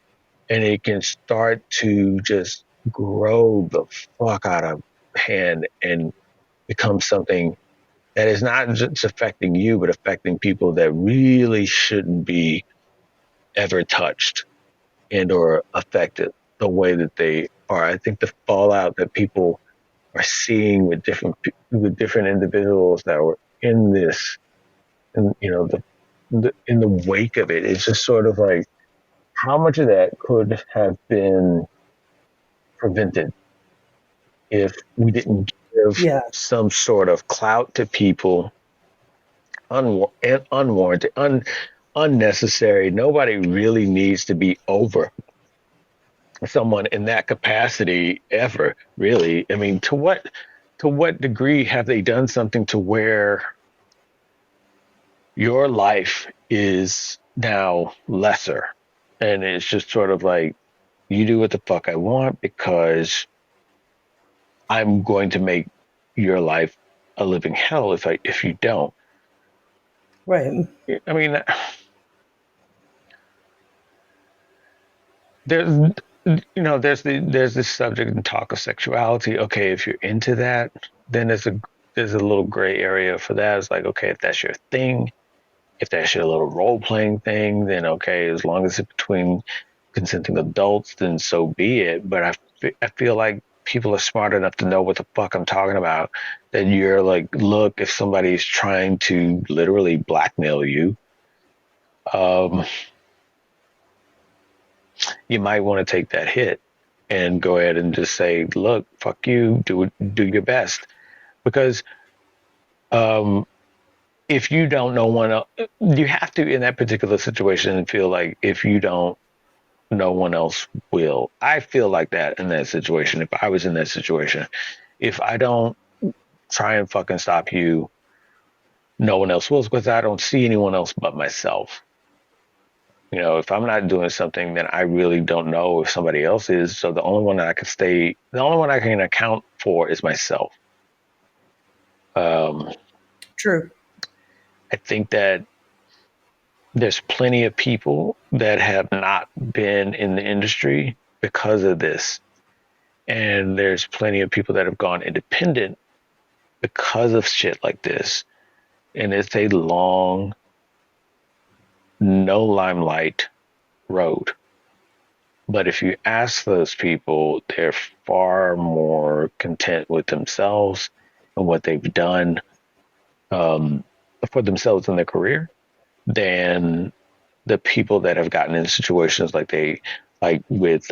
and it can start to just grow the fuck out of hand and become something that is not just affecting you, but affecting people that really shouldn't be ever touched and or affected the way that they are. I think the fallout that people are seeing with different individuals that were in this, and in the wake of it, it's just sort of like how much of that could have been prevented if we didn't give Yeah. some sort of clout to people, unwarranted, unnecessary. Nobody really needs to be over someone in that capacity ever, really. I mean, to what degree have they done something to where your life is now lesser? And it's just sort of like, you do what the fuck I want because I'm going to make your life a living hell if you don't. Right. I mean, there's there's this subject and talk of sexuality. Okay, if you're into that, then there's a little gray area for that. It's like, okay, if that's your thing, if that's your little role playing thing, then okay, as long as it's between consenting adults, then so be it. But I feel like people are smart enough to know what the fuck I'm talking about. That you're like, look, if somebody's trying to literally blackmail you, um, you might want to take that hit and go ahead and just say, look, fuck you, do your best. Because um, if you don't know one else, you have to in that particular situation feel like if you don't, no one else will. I feel like that in that situation. If I was in that situation, if I don't try and fucking stop you, no one else will because I don't see anyone else but myself. If I'm not doing something, then I really don't know if somebody else is. So the only one I can account for is myself. Um, True. I think that there's plenty of people that have not been in the industry because of this. And there's plenty of people that have gone independent because of shit like this. and it's a long, no limelight road. But if you ask those people, they're far more content with themselves and what they've done for themselves in their career than the people that have gotten in situations like with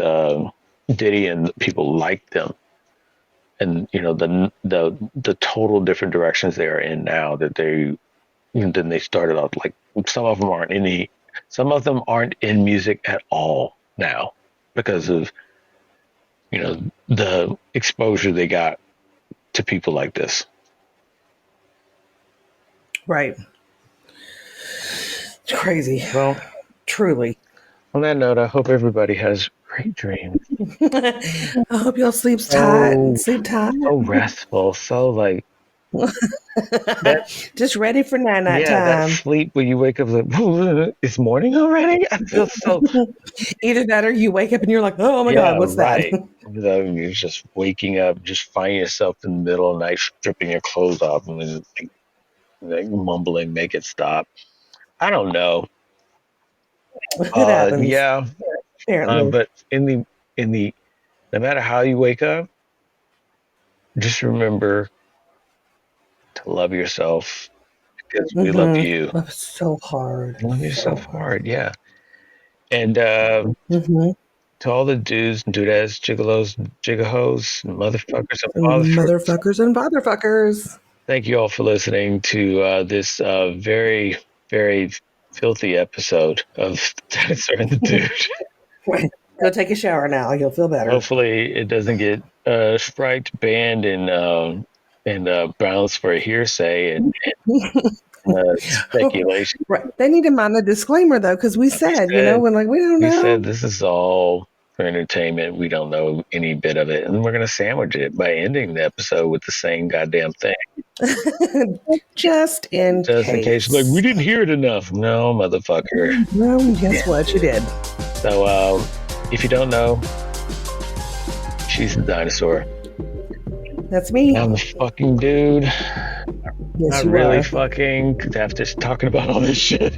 Diddy, and people like them, and the total different directions they are in now than they started off. Like some of them aren't in music at all now because of the exposure they got to people like this. Right. It's crazy. Well, Truly. on that note, I hope everybody has great dreams. I hope y'all sleep tight. Sleep tight. So restful, so like that. Just ready for night Yeah, that time. sleep where you wake up like it's morning already. I feel so. Either that or you wake up and you're like, oh my God, what's Right. that? You're just waking up, just finding yourself in the middle of the night, stripping your clothes off, and then like mumbling, "Make it stop." I don't know. It happens, Yeah. apparently. But in the no matter how you wake up, just remember to love yourself because we love you. Love so hard. Love So yourself hard. hard, yeah. And to all the dudes and dudettes, gigolos, gigahos, motherfuckers, and fatherfuckers, Motherfuckers and fatherfuckers. thank you all for listening to this very, very filthy episode of Dinosaur and the Dude. Go take a shower now. You'll feel better. Hopefully, it doesn't get striked, banned, and bounced for hearsay and speculation. Right. They need to mind the disclaimer though, because we said, when like we don't We know. said this is all for entertainment. We don't know any bit of it, and we're gonna sandwich it by ending the episode with the same goddamn thing. Just in case. Like we didn't hear it enough. No, motherfucker. Well, guess what? You did. So, if you don't know, she's the dinosaur. That's me. I'm the fucking dude. Yes, Not you really are. fucking after talking about all this shit.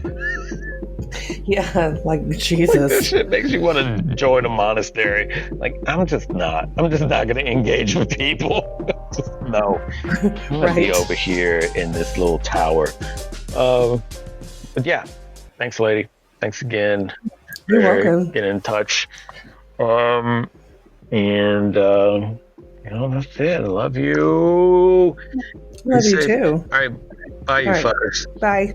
Yeah, like This Jesus. shit makes you want to join a monastery. Like I'm just not gonna engage with people. No. I'm gonna be Right. over here in this little tower. But yeah, thanks, lady. Thanks again. You're for welcome. getting in touch. And that's it. I love you. Love Be you safe. too. All right. Bye, you All right. fuckers. Bye.